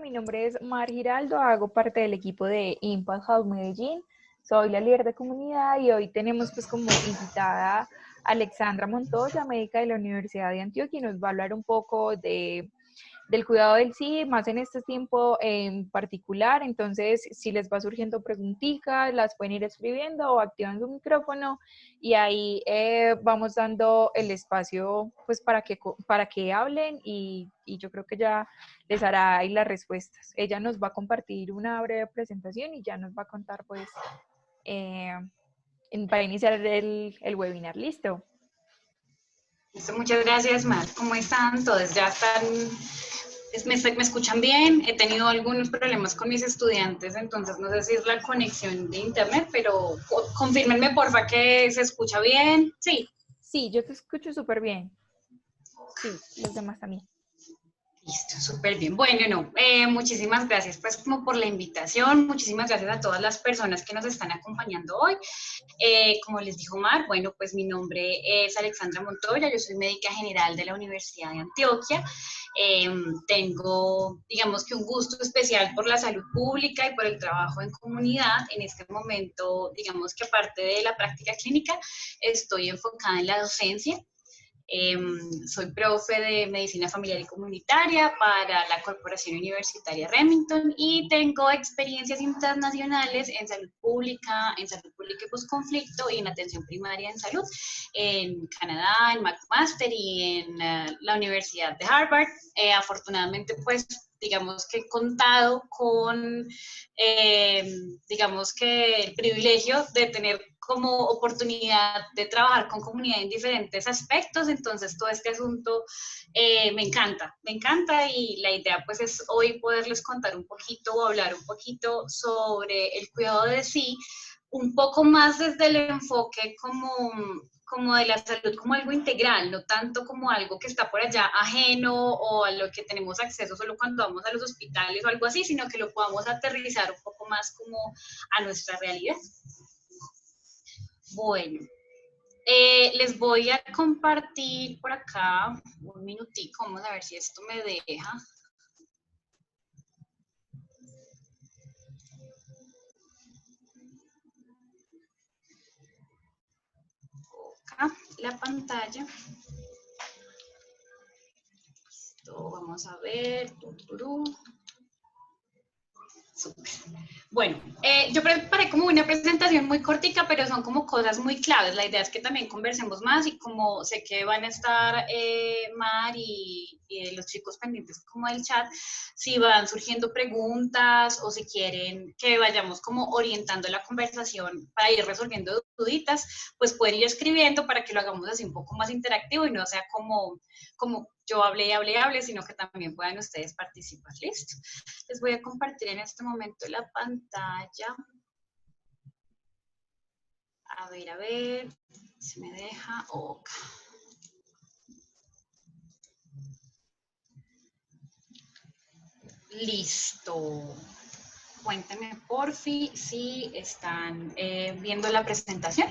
mi nombre es Mar Giraldo, hago parte del equipo de Impact Hub Medellín, soy la líder de comunidad y hoy tenemos pues como invitada a Alexandra Montoya, médica de la Universidad de Antioquia, y nos va a hablar un poco del cuidado del sí, más en este tiempo en particular. Entonces, si les va surgiendo preguntitas, las pueden ir escribiendo o activando su micrófono y ahí vamos dando el espacio pues para que hablen y yo creo que ya les hará ahí las respuestas. Ella nos va a compartir una breve presentación y ya nos va a contar pues eh, para iniciar el webinar. ¿Listo? Listo, muchas gracias, Mar. ¿Cómo están? Todos ya están, me escuchan bien. He tenido algunos problemas con mis estudiantes, entonces no sé si es la conexión de internet, pero confírmenme porfa que se escucha bien. Sí. Sí, yo te escucho súper bien. Sí, los demás también. Listo, súper bien. Bueno, muchísimas gracias pues como por la invitación, muchísimas gracias a todas las personas que nos están acompañando hoy. Como les dijo Mar, bueno, pues mi nombre es Alexandra Montoya, yo soy médica general de la Universidad de Antioquia. Tengo, digamos que un gusto especial por la salud pública y por el trabajo en comunidad. En este momento, digamos que aparte de la práctica clínica, estoy enfocada en la docencia. Soy profe de Medicina Familiar y Comunitaria para la Corporación Universitaria Remington y tengo experiencias internacionales en salud pública y posconflicto y en atención primaria en salud en Canadá, en McMaster y en la Universidad de Harvard. Afortunadamente, pues, digamos que he contado con, digamos que el privilegio de tener como oportunidad de trabajar con comunidad en diferentes aspectos, entonces todo este asunto me encanta y la idea pues es hoy poderles contar un poquito o hablar un poquito sobre el cuidado de sí, un poco más desde el enfoque como de la salud, como algo integral, no tanto como algo que está por allá ajeno o a lo que tenemos acceso solo cuando vamos a los hospitales o algo así, sino que lo podamos aterrizar un poco más como a nuestra realidad. Bueno, les voy a compartir por acá un minutico, vamos a ver si esto me deja. Acá la pantalla. Listo, vamos a ver. Super. Bueno, yo preparé como una presentación muy cortica, pero son como cosas muy claves. La idea es que también conversemos más y como sé que van a estar Mar y los chicos pendientes como del chat, si van surgiendo preguntas o si quieren que vayamos como orientando la conversación para ir resolviendo duditas, pues pueden ir escribiendo para que lo hagamos así un poco más interactivo y no sea como yo hablé, sino que también puedan ustedes participar. ¿Listo? Les voy a compartir en este momento la pantalla. A ver, si me deja. Ok. Listo. Cuéntenme, porfi, si están viendo la presentación.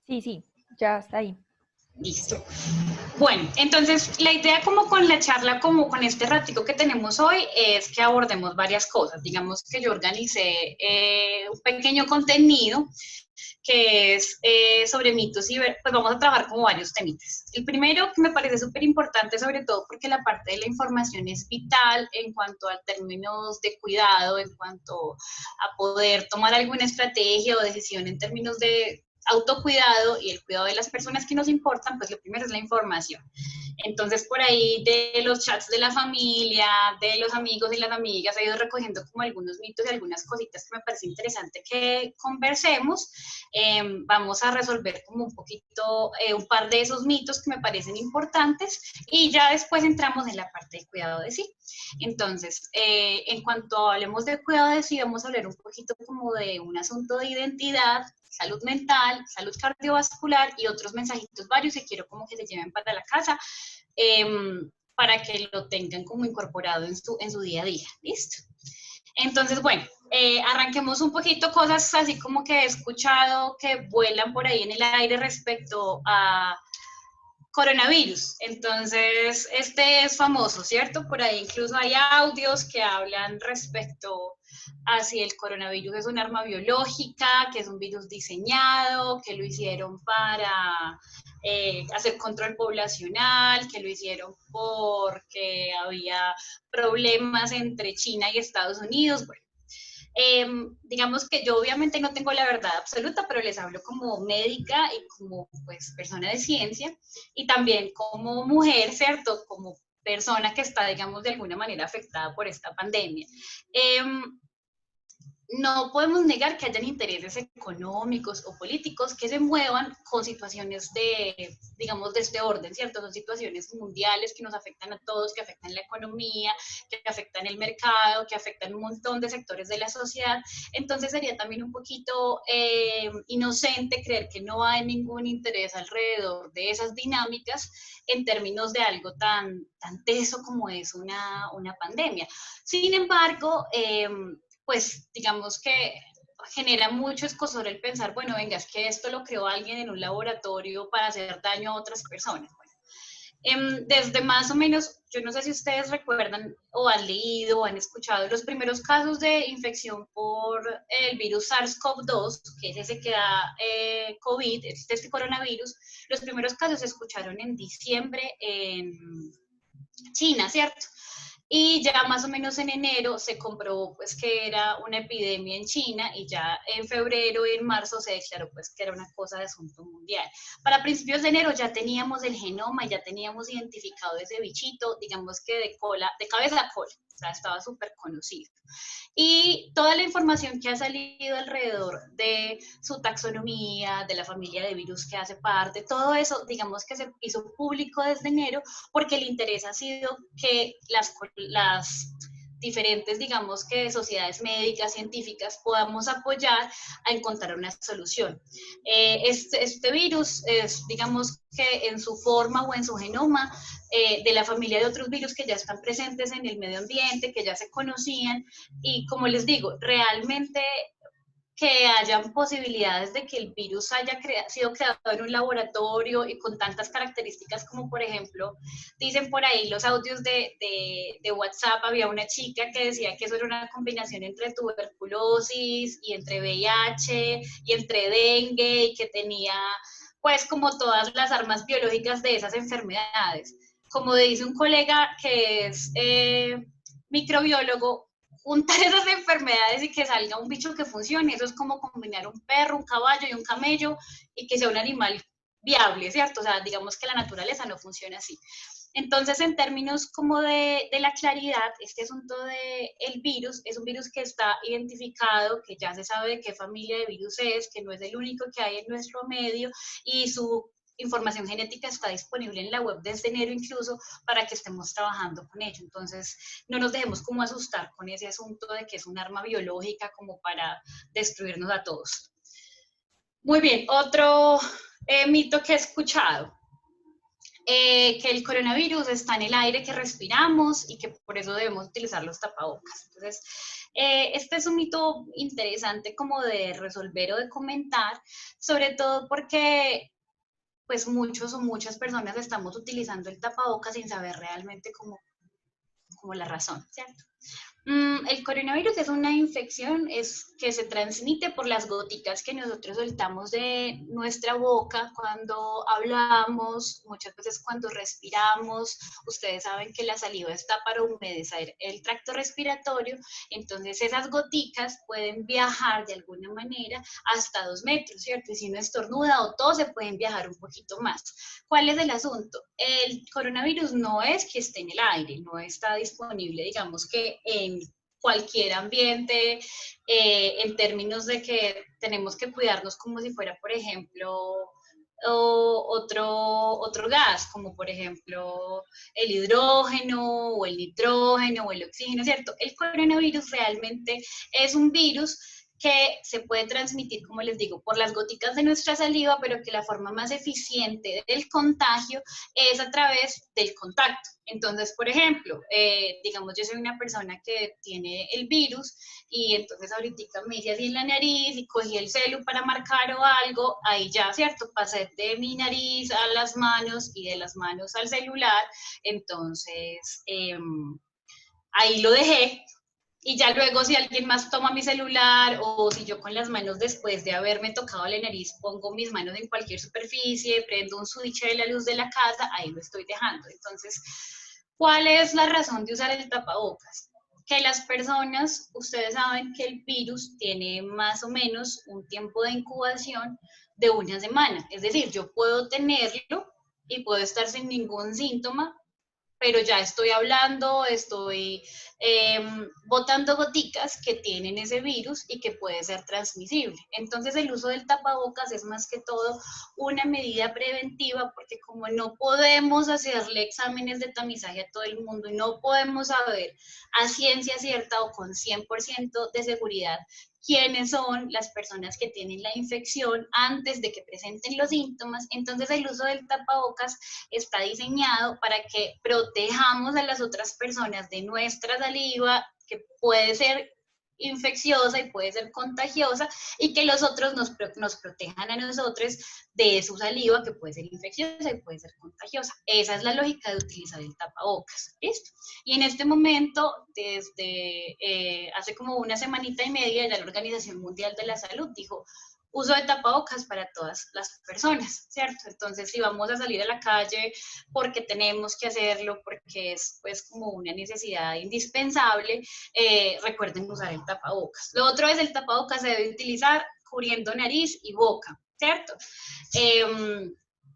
Sí, ya está ahí. Listo. Bueno, entonces la idea como con la charla, como con este ratico que tenemos hoy, es que abordemos varias cosas. Digamos que yo organicé un pequeño contenido que es sobre mitos y pues vamos a trabajar como varios temitas. El primero que me parece súper importante, sobre todo porque la parte de la información es vital en cuanto a términos de cuidado, en cuanto a poder tomar alguna estrategia o decisión en términos de autocuidado y el cuidado de las personas que nos importan, pues lo primero es la información. Entonces, por ahí de los chats de la familia, de los amigos y las amigas, he ido recogiendo como algunos mitos y algunas cositas que me parece interesante que conversemos. Vamos a resolver como un poquito, un par de esos mitos que me parecen importantes y ya después entramos en la parte de cuidado de sí. Entonces, en cuanto hablemos de cuidado de sí, vamos a hablar un poquito como de un asunto de identidad, salud mental, salud cardiovascular y otros mensajitos varios que quiero como que se lleven para la casa para que lo tengan como incorporado en su día a día. ¿Listo? Entonces, bueno, arranquemos un poquito cosas así como que he escuchado que vuelan por ahí en el aire respecto a coronavirus. Entonces, este es famoso, ¿cierto? Por ahí incluso hay audios que hablan respecto a si el coronavirus es un arma biológica, que es un virus diseñado, que lo hicieron para hacer control poblacional, que lo hicieron porque había problemas entre China y Estados Unidos. Bueno, digamos que yo obviamente no tengo la verdad absoluta, pero les hablo como médica y como pues persona de ciencia y también como mujer, ¿cierto? Como persona que está, digamos, de alguna manera afectada por esta pandemia. No podemos negar que hayan intereses económicos o políticos que se muevan con situaciones de, digamos, de este orden, ¿cierto? Son situaciones mundiales que nos afectan a todos, que afectan la economía, que afectan el mercado, que afectan un montón de sectores de la sociedad. Entonces sería también un poquito inocente creer que no hay ningún interés alrededor de esas dinámicas en términos de algo tan teso como es una pandemia. Sin embargo, pues digamos que genera mucho escozor el pensar, bueno, venga, es que esto lo creó alguien en un laboratorio para hacer daño a otras personas. Bueno, desde más o menos, yo no sé si ustedes recuerdan o han leído o han escuchado los primeros casos de infección por el virus SARS-CoV-2, que es ese que da COVID, este coronavirus. Los primeros casos se escucharon en diciembre en China, ¿cierto? Y ya más o menos en enero se comprobó pues que era una epidemia en China y ya en febrero y en marzo se declaró pues que era una cosa de asunto mundial. Para principios de enero ya teníamos el genoma y ya teníamos identificado ese bichito, digamos que de cabeza a cola, o sea, estaba súper conocido. Y toda la información que ha salido alrededor de su taxonomía, de la familia de virus que hace parte, todo eso, digamos que se hizo público desde enero porque el interés ha sido que las diferentes, digamos que sociedades médicas, científicas, podamos apoyar a encontrar una solución. Este virus es, digamos que en su forma o en su genoma, de la familia de otros virus que ya están presentes en el medio ambiente, que ya se conocían, y como les digo, realmente que hayan posibilidades de que el virus haya sido creado en un laboratorio y con tantas características como, por ejemplo, dicen por ahí los audios de WhatsApp, había una chica que decía que eso era una combinación entre tuberculosis y entre VIH y entre dengue y que tenía pues como todas las armas biológicas de esas enfermedades. Como dice un colega que es microbiólogo, juntar esas enfermedades y que salga un bicho que funcione, eso es como combinar un perro, un caballo y un camello y que sea un animal viable, ¿cierto? O sea, digamos que la naturaleza no funciona así. Entonces, en términos como de la claridad, este asunto del virus es un virus que está identificado, que ya se sabe de qué familia de virus es, que no es el único que hay en nuestro medio y su información genética está disponible en la web desde enero incluso para que estemos trabajando con ello. Entonces, no nos dejemos como asustar con ese asunto de que es un arma biológica como para destruirnos a todos. Muy bien, otro mito que he escuchado. Que el coronavirus está en el aire que respiramos y que por eso debemos utilizar los tapabocas. Entonces, este es un mito interesante como de resolver o de comentar, sobre todo porque pues muchos o muchas personas estamos utilizando el tapabocas sin saber realmente cómo la razón, ¿cierto? El coronavirus es una infección que se transmite por las goticas que nosotros soltamos de nuestra boca cuando hablamos, muchas veces cuando respiramos. Ustedes saben que la saliva está para humedecer el tracto respiratorio, entonces esas goticas pueden viajar de alguna manera hasta 2 metros, ¿cierto? Y si uno estornuda o tose, pueden viajar un poquito más. ¿Cuál es el asunto? El coronavirus no es que esté en el aire, no está disponible, digamos que en cualquier ambiente, en términos de que tenemos que cuidarnos como si fuera, por ejemplo, otro gas, como por ejemplo el hidrógeno o el nitrógeno o el oxígeno, ¿cierto? El coronavirus realmente es un virus que se puede transmitir, como les digo, por las goticas de nuestra saliva, pero que la forma más eficiente del contagio es a través del contacto. Entonces, por ejemplo, digamos, yo soy una persona que tiene el virus y entonces ahorita me hice así en la nariz y cogí el celu para marcar o algo, ahí ya, ¿cierto? Pasé de mi nariz a las manos y de las manos al celular, entonces ahí lo dejé. Y ya luego si alguien más toma mi celular o si yo con las manos después de haberme tocado la nariz pongo mis manos en cualquier superficie, prendo un switch de la luz de la casa, ahí lo estoy dejando. Entonces, ¿cuál es la razón de usar el tapabocas? Que las personas, ustedes saben que el virus tiene más o menos un tiempo de incubación de una semana. Es decir, yo puedo tenerlo y puedo estar sin ningún síntoma, pero ya estoy hablando, estoy botando goticas que tienen ese virus y que puede ser transmisible. Entonces el uso del tapabocas es más que todo una medida preventiva, porque como no podemos hacerle exámenes de tamizaje a todo el mundo y no podemos saber a ciencia cierta o con 100% de seguridad quiénes son las personas que tienen la infección antes de que presenten los síntomas, entonces el uso del tapabocas está diseñado para que protejamos a las otras personas de nuestra saliva, que puede ser infecciosa y puede ser contagiosa, y que los otros nos protejan a nosotros de su saliva, que puede ser infecciosa y puede ser contagiosa. Esa es la lógica de utilizar el tapabocas, ¿listo? Y en este momento, desde hace como una semanita y media, ya la Organización Mundial de la Salud dijo uso de tapabocas para todas las personas, ¿cierto? Entonces, si vamos a salir a la calle porque tenemos que hacerlo, porque es pues como una necesidad indispensable, recuerden usar el tapabocas. Lo otro es el tapabocas se debe utilizar cubriendo nariz y boca, ¿cierto?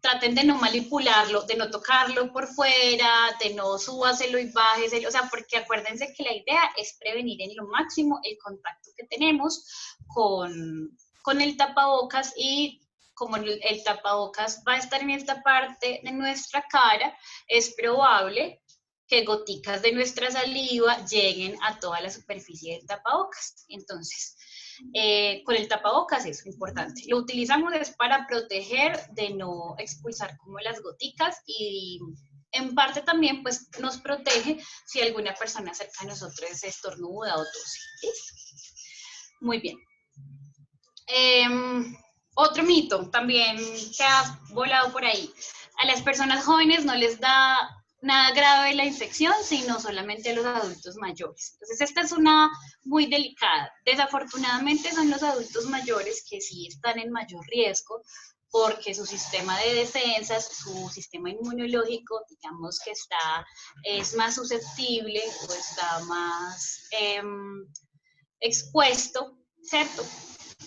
Traten de no manipularlo, de no tocarlo por fuera, de no súbaselo y bájeselo, o sea, porque acuérdense que la idea es prevenir en lo máximo el contacto que tenemos con el tapabocas, y como el tapabocas va a estar en esta parte de nuestra cara, es probable que goticas de nuestra saliva lleguen a toda la superficie del tapabocas. Entonces, con el tapabocas es importante. Lo utilizamos es para proteger de no expulsar como las goticas, y en parte también pues nos protege si alguna persona cerca de nosotros estornuda o tose. ¿Listo? Muy bien. Otro mito también que ha volado por ahí. A las personas jóvenes no les da nada grave la infección, sino solamente a los adultos mayores. Entonces, esta es una muy delicada. Desafortunadamente son los adultos mayores que sí están en mayor riesgo, porque su sistema de defensas, su sistema inmunológico, digamos que es más susceptible o está más expuesto, ¿cierto?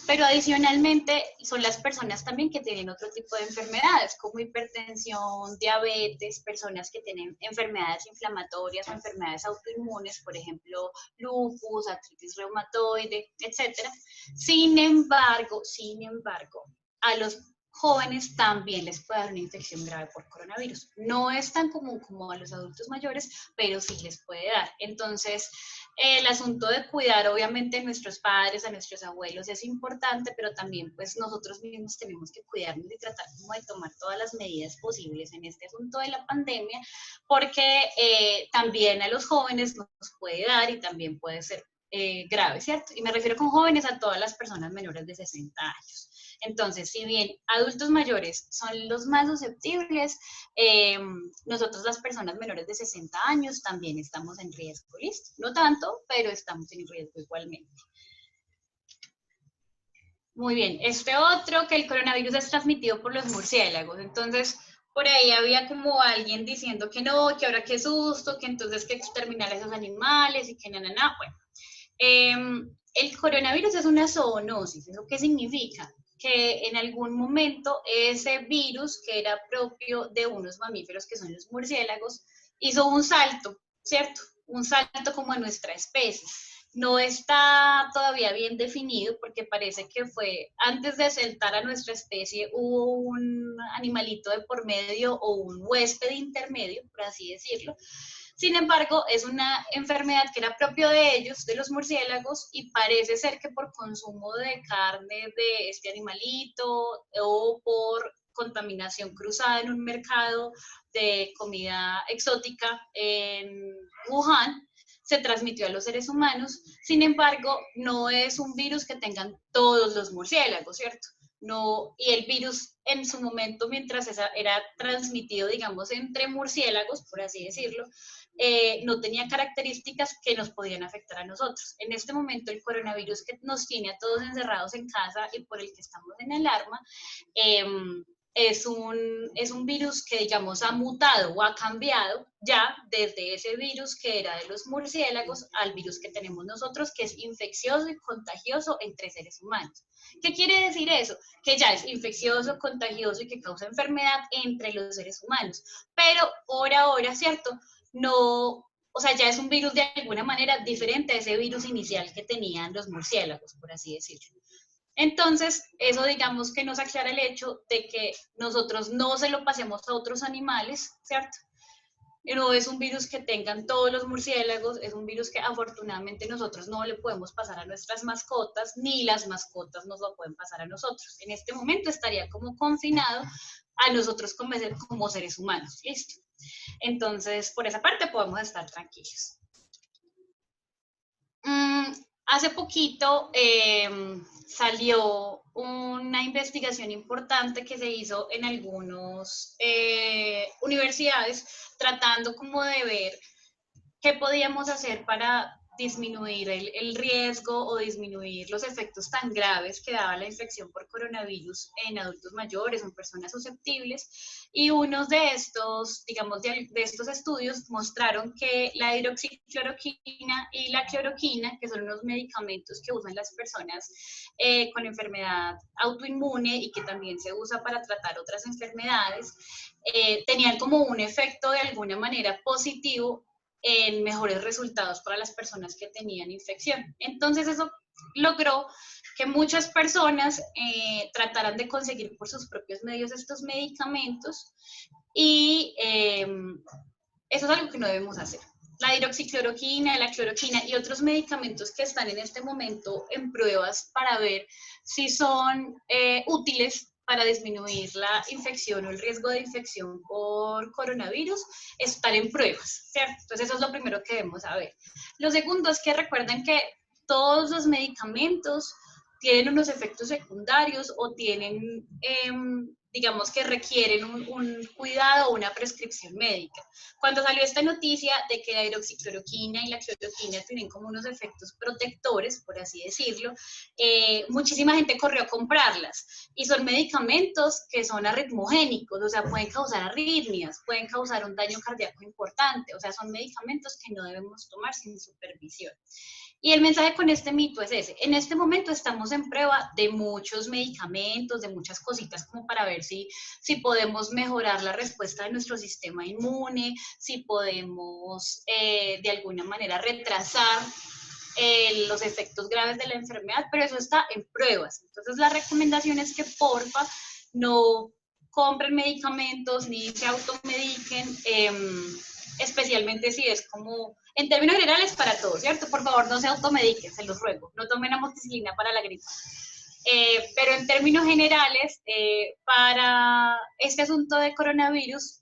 Pero adicionalmente son las personas también que tienen otro tipo de enfermedades, como hipertensión, diabetes, personas que tienen enfermedades inflamatorias o enfermedades autoinmunes, por ejemplo, lupus, artritis reumatoide, etc. Sin embargo, a los jóvenes también les puede dar una infección grave por coronavirus. No es tan común como a los adultos mayores, pero sí les puede dar. Entonces, el asunto de cuidar obviamente a nuestros padres, a nuestros abuelos es importante, pero también pues nosotros mismos tenemos que cuidarnos y tratar como de tomar todas las medidas posibles en este asunto de la pandemia, porque también a los jóvenes nos puede dar y también puede ser grave, ¿cierto? Y me refiero con jóvenes a todas las personas menores de 60 años. Entonces, si bien adultos mayores son los más susceptibles, nosotros las personas menores de 60 años también estamos en riesgo, ¿listo? No tanto, pero estamos en riesgo igualmente. Muy bien, este otro, que el coronavirus es transmitido por los murciélagos. Entonces, por ahí había como alguien diciendo que no, que ahora qué susto, que entonces que exterminar a esos animales y que nada. Bueno, el coronavirus es una zoonosis. ¿Eso qué significa? Que en algún momento ese virus, que era propio de unos mamíferos que son los murciélagos, hizo un salto, ¿cierto? Un salto como a nuestra especie. No está todavía bien definido, porque parece que fue antes de sentar a nuestra especie, hubo un animalito de por medio o un huésped intermedio, por así decirlo, Sin embargo, es una enfermedad que era propio de ellos, de los murciélagos, y parece ser que por consumo de carne de este animalito o por contaminación cruzada en un mercado de comida exótica en Wuhan, se transmitió a los seres humanos. Sin embargo, no es un virus que tengan todos los murciélagos, ¿cierto? No, y el virus en su momento, mientras era transmitido, digamos, entre murciélagos, por así decirlo, no tenía características que nos podían afectar a nosotros. En este momento, el coronavirus que nos tiene a todos encerrados en casa y por el que estamos en alarma, es un virus que, digamos, ha mutado o ha cambiado ya desde ese virus que era de los murciélagos al virus que tenemos nosotros, que es infeccioso y contagioso entre seres humanos. ¿Qué quiere decir eso? Que ya es infeccioso, contagioso y que causa enfermedad entre los seres humanos. Pero por ahora, ¿cierto? No, o sea, ya es un virus de alguna manera diferente a ese virus inicial que tenían los murciélagos, por así decirlo. Entonces, eso digamos que nos aclara el hecho de que nosotros no se lo pasemos a otros animales, ¿cierto? No es un virus que tengan todos los murciélagos, es un virus que afortunadamente nosotros no le podemos pasar a nuestras mascotas, ni las mascotas nos lo pueden pasar a nosotros. En este momento estaría como confinado a nosotros como seres humanos, ¿listo? Entonces, por esa parte podemos estar tranquilos. Hace poquito salió una investigación importante que se hizo en algunas universidades tratando como de ver qué podíamos hacer para disminuir el riesgo o disminuir los efectos tan graves que daba la infección por coronavirus en adultos mayores o en personas susceptibles. Y unos de estos, digamos, de estos estudios mostraron que la hidroxicloroquina y la cloroquina, que son unos medicamentos que usan las personas con enfermedad autoinmune y que también se usa para tratar otras enfermedades, tenían como un efecto de alguna manera positivo en mejores resultados para las personas que tenían infección. Entonces eso logró que muchas personas trataran de conseguir por sus propios medios estos medicamentos y eso es algo que no debemos hacer. La hidroxicloroquina, la cloroquina y otros medicamentos que están en este momento en pruebas para ver si son útiles para disminuir la infección o el riesgo de infección por coronavirus, estar en pruebas, ¿cierto? Entonces eso es lo primero que debemos saber. Lo segundo es que recuerden que todos los medicamentos tienen unos efectos secundarios o tienen, digamos que requieren un cuidado o una prescripción médica. Cuando salió esta noticia de que la hidroxicloroquina y la cloroquina tienen como unos efectos protectores, por así decirlo, muchísima gente corrió a comprarlas. Y son medicamentos que son arritmogénicos, o sea, pueden causar arritmias, pueden causar un daño cardíaco importante, o sea, son medicamentos que no debemos tomar sin supervisión. Y el mensaje con este mito es ese. En este momento estamos en prueba de muchos medicamentos, de muchas cositas como para ver si podemos mejorar la respuesta de nuestro sistema inmune, si podemos de alguna manera retrasar los efectos graves de la enfermedad, pero eso está en pruebas. Entonces la recomendación es que porfa no compren medicamentos ni se automediquen, especialmente si es como, en términos generales para todos, ¿cierto? Por favor, no se automediquen, se los ruego, no tomen amoxicilina para la gripe. Pero en términos generales, para este asunto de coronavirus,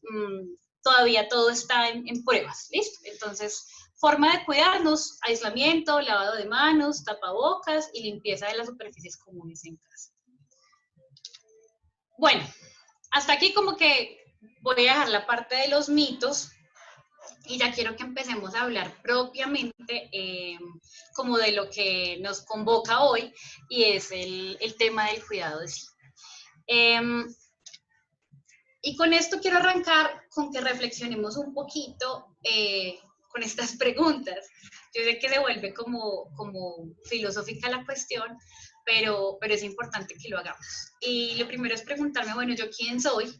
todavía todo está en pruebas, ¿listo? Entonces, forma de cuidarnos, aislamiento, lavado de manos, tapabocas y limpieza de las superficies comunes en casa. Bueno, hasta aquí como que voy a dejar la parte de los mitos y ya quiero que empecemos a hablar propiamente como de lo que nos convoca hoy y es el tema del cuidado de sí. Y con esto quiero arrancar con que reflexionemos un poquito con estas preguntas. Yo sé que se vuelve como filosófica la cuestión, pero es importante que lo hagamos. Y lo primero es preguntarme, bueno, ¿yo quién soy?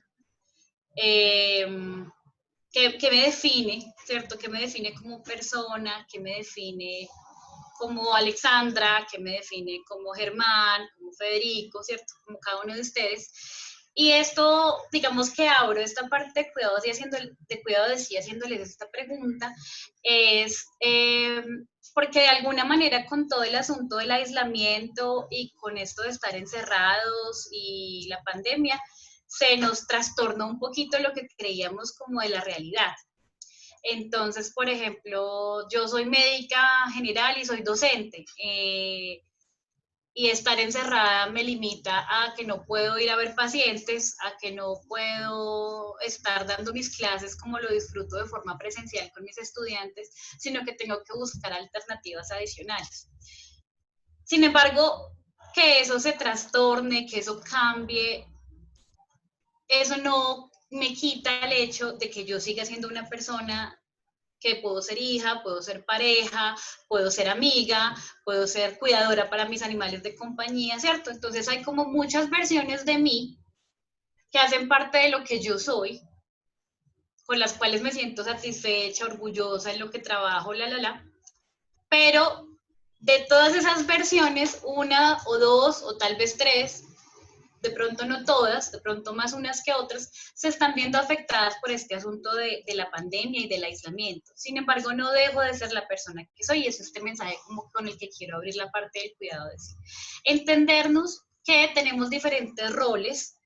¿Qué me define, cierto? ¿Qué me define como persona? ¿Qué me define como Alexandra? ¿Qué me define como Germán? Como Federico, cierto? Como cada uno de ustedes. Y esto, digamos que abro esta parte de cuidados y haciéndoles esta pregunta, es porque de alguna manera con todo el asunto del aislamiento y con esto de estar encerrados y la pandemia, se nos trastornó un poquito lo que creíamos como de la realidad. Entonces, por ejemplo, yo soy médica general y soy docente. Y estar encerrada me limita a que no puedo ir a ver pacientes, a que no puedo estar dando mis clases como lo disfruto de forma presencial con mis estudiantes, sino que tengo que buscar alternativas adicionales. Sin embargo, que eso se trastorne, que eso cambie, eso no me quita el hecho de que yo siga siendo una persona que puedo ser hija, puedo ser pareja, puedo ser amiga, puedo ser cuidadora para mis animales de compañía, ¿cierto? Entonces hay como muchas versiones de mí que hacen parte de lo que yo soy, con las cuales me siento satisfecha, orgullosa en lo que trabajo, pero de todas esas versiones, una o dos o tal vez tres, de pronto no todas, de pronto más unas que otras, se están viendo afectadas por este asunto de la pandemia y del aislamiento. Sin embargo, no dejo de ser la persona que soy, y es este mensaje como con el que quiero abrir la parte del cuidado de sí. Entendernos que tenemos diferentes roles,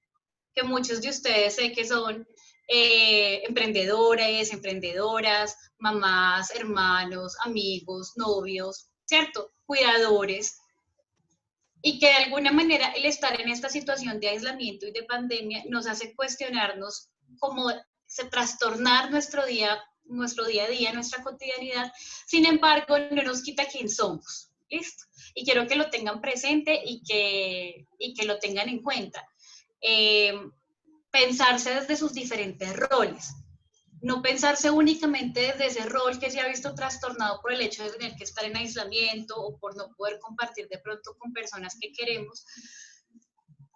que muchos de ustedes sé que son emprendedores, emprendedoras, mamás, hermanos, amigos, novios, ¿cierto? Cuidadores, y que de alguna manera el estar en esta situación de aislamiento y de pandemia nos hace cuestionarnos cómo se trastornar nuestro día a día, nuestra cotidianidad. Sin embargo, no nos quita quién somos. ¿Listo? Y quiero que lo tengan presente y que lo tengan en cuenta. Pensarse desde sus diferentes roles. No pensarse únicamente desde ese rol que se ha visto trastornado por el hecho de tener que estar en aislamiento o por no poder compartir de pronto con personas que queremos,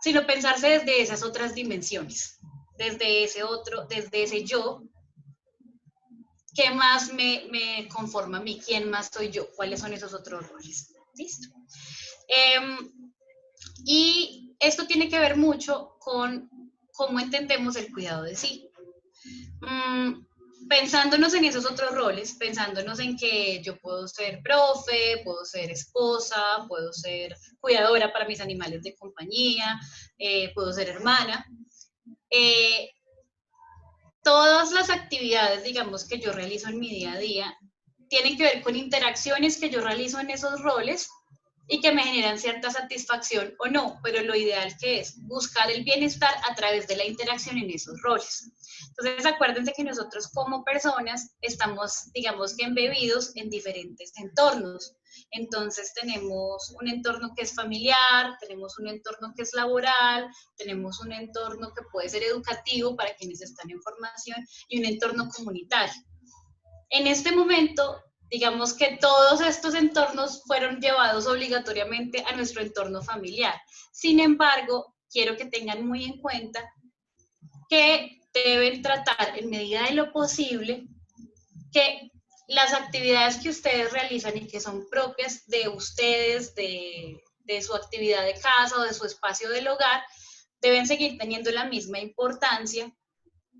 sino pensarse desde esas otras dimensiones, desde ese yo, ¿qué más me conforma a mí? ¿Quién más soy yo? ¿Cuáles son esos otros roles? ¿Listo? Y esto tiene que ver mucho con cómo entendemos el cuidado de sí. Pensándonos en esos otros roles, pensándonos en que yo puedo ser profe, puedo ser esposa, puedo ser cuidadora para mis animales de compañía, puedo ser hermana. Todas las actividades, digamos, que yo realizo en mi día a día, tienen que ver con interacciones que yo realizo en esos roles y que me generan cierta satisfacción o no, pero lo ideal que es buscar el bienestar a través de la interacción en esos roles. Entonces, acuérdense que nosotros como personas estamos, digamos que embebidos en diferentes entornos. Entonces, tenemos un entorno que es familiar, tenemos un entorno que es laboral, tenemos un entorno que puede ser educativo para quienes están en formación y un entorno comunitario. En este momento, digamos que todos estos entornos fueron llevados obligatoriamente a nuestro entorno familiar. Sin embargo, quiero que tengan muy en cuenta que deben tratar en medida de lo posible que las actividades que ustedes realizan y que son propias de ustedes, de su actividad de casa o de su espacio del hogar, deben seguir teniendo la misma importancia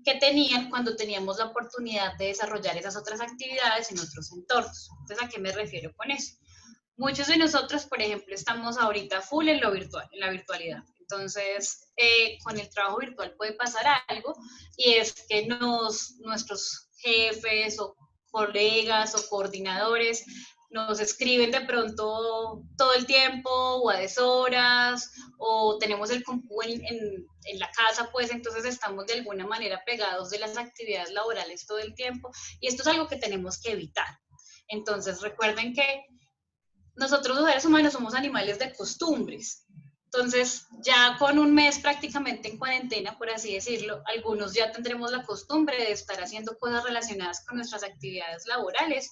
que tenían cuando teníamos la oportunidad de desarrollar esas otras actividades en otros entornos. Entonces, ¿a qué me refiero con eso? Muchos de nosotros, por ejemplo, estamos ahorita full en lo virtual, en la virtualidad. Entonces, con el trabajo virtual puede pasar algo, y es que nuestros jefes o colegas o coordinadores nos escriben de pronto todo el tiempo o a deshoras, o tenemos el compu en la casa, pues entonces estamos de alguna manera pegados de las actividades laborales todo el tiempo, y esto es algo que tenemos que evitar. Entonces, recuerden que nosotros los seres humanos somos animales de costumbres. Entonces, ya con un mes prácticamente en cuarentena, por así decirlo, algunos ya tendremos la costumbre de estar haciendo cosas relacionadas con nuestras actividades laborales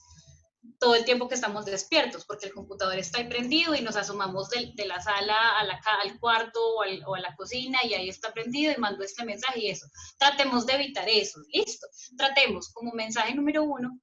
todo el tiempo que estamos despiertos, porque el computador está ahí prendido y nos asomamos de la sala al cuarto o a la cocina, y ahí está prendido y mando este mensaje y eso. Tratemos de evitar eso, ¿listo? Tratemos como mensaje número 1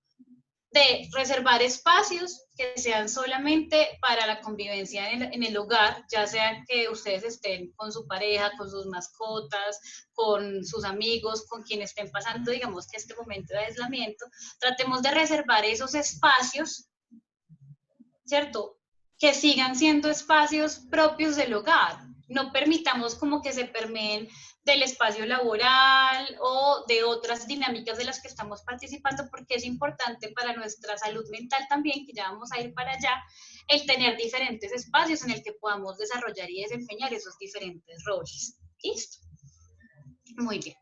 de reservar espacios que sean solamente para la convivencia en el hogar, ya sea que ustedes estén con su pareja, con sus mascotas, con sus amigos, con quienes estén pasando, digamos, que este momento de aislamiento, tratemos de reservar esos espacios, ¿cierto? Que sigan siendo espacios propios del hogar. No permitamos como que se permeen del espacio laboral o de otras dinámicas de las que estamos participando, porque es importante para nuestra salud mental también, que ya vamos a ir para allá, el tener diferentes espacios en el que podamos desarrollar y desempeñar esos diferentes roles. ¿Listo? Muy bien.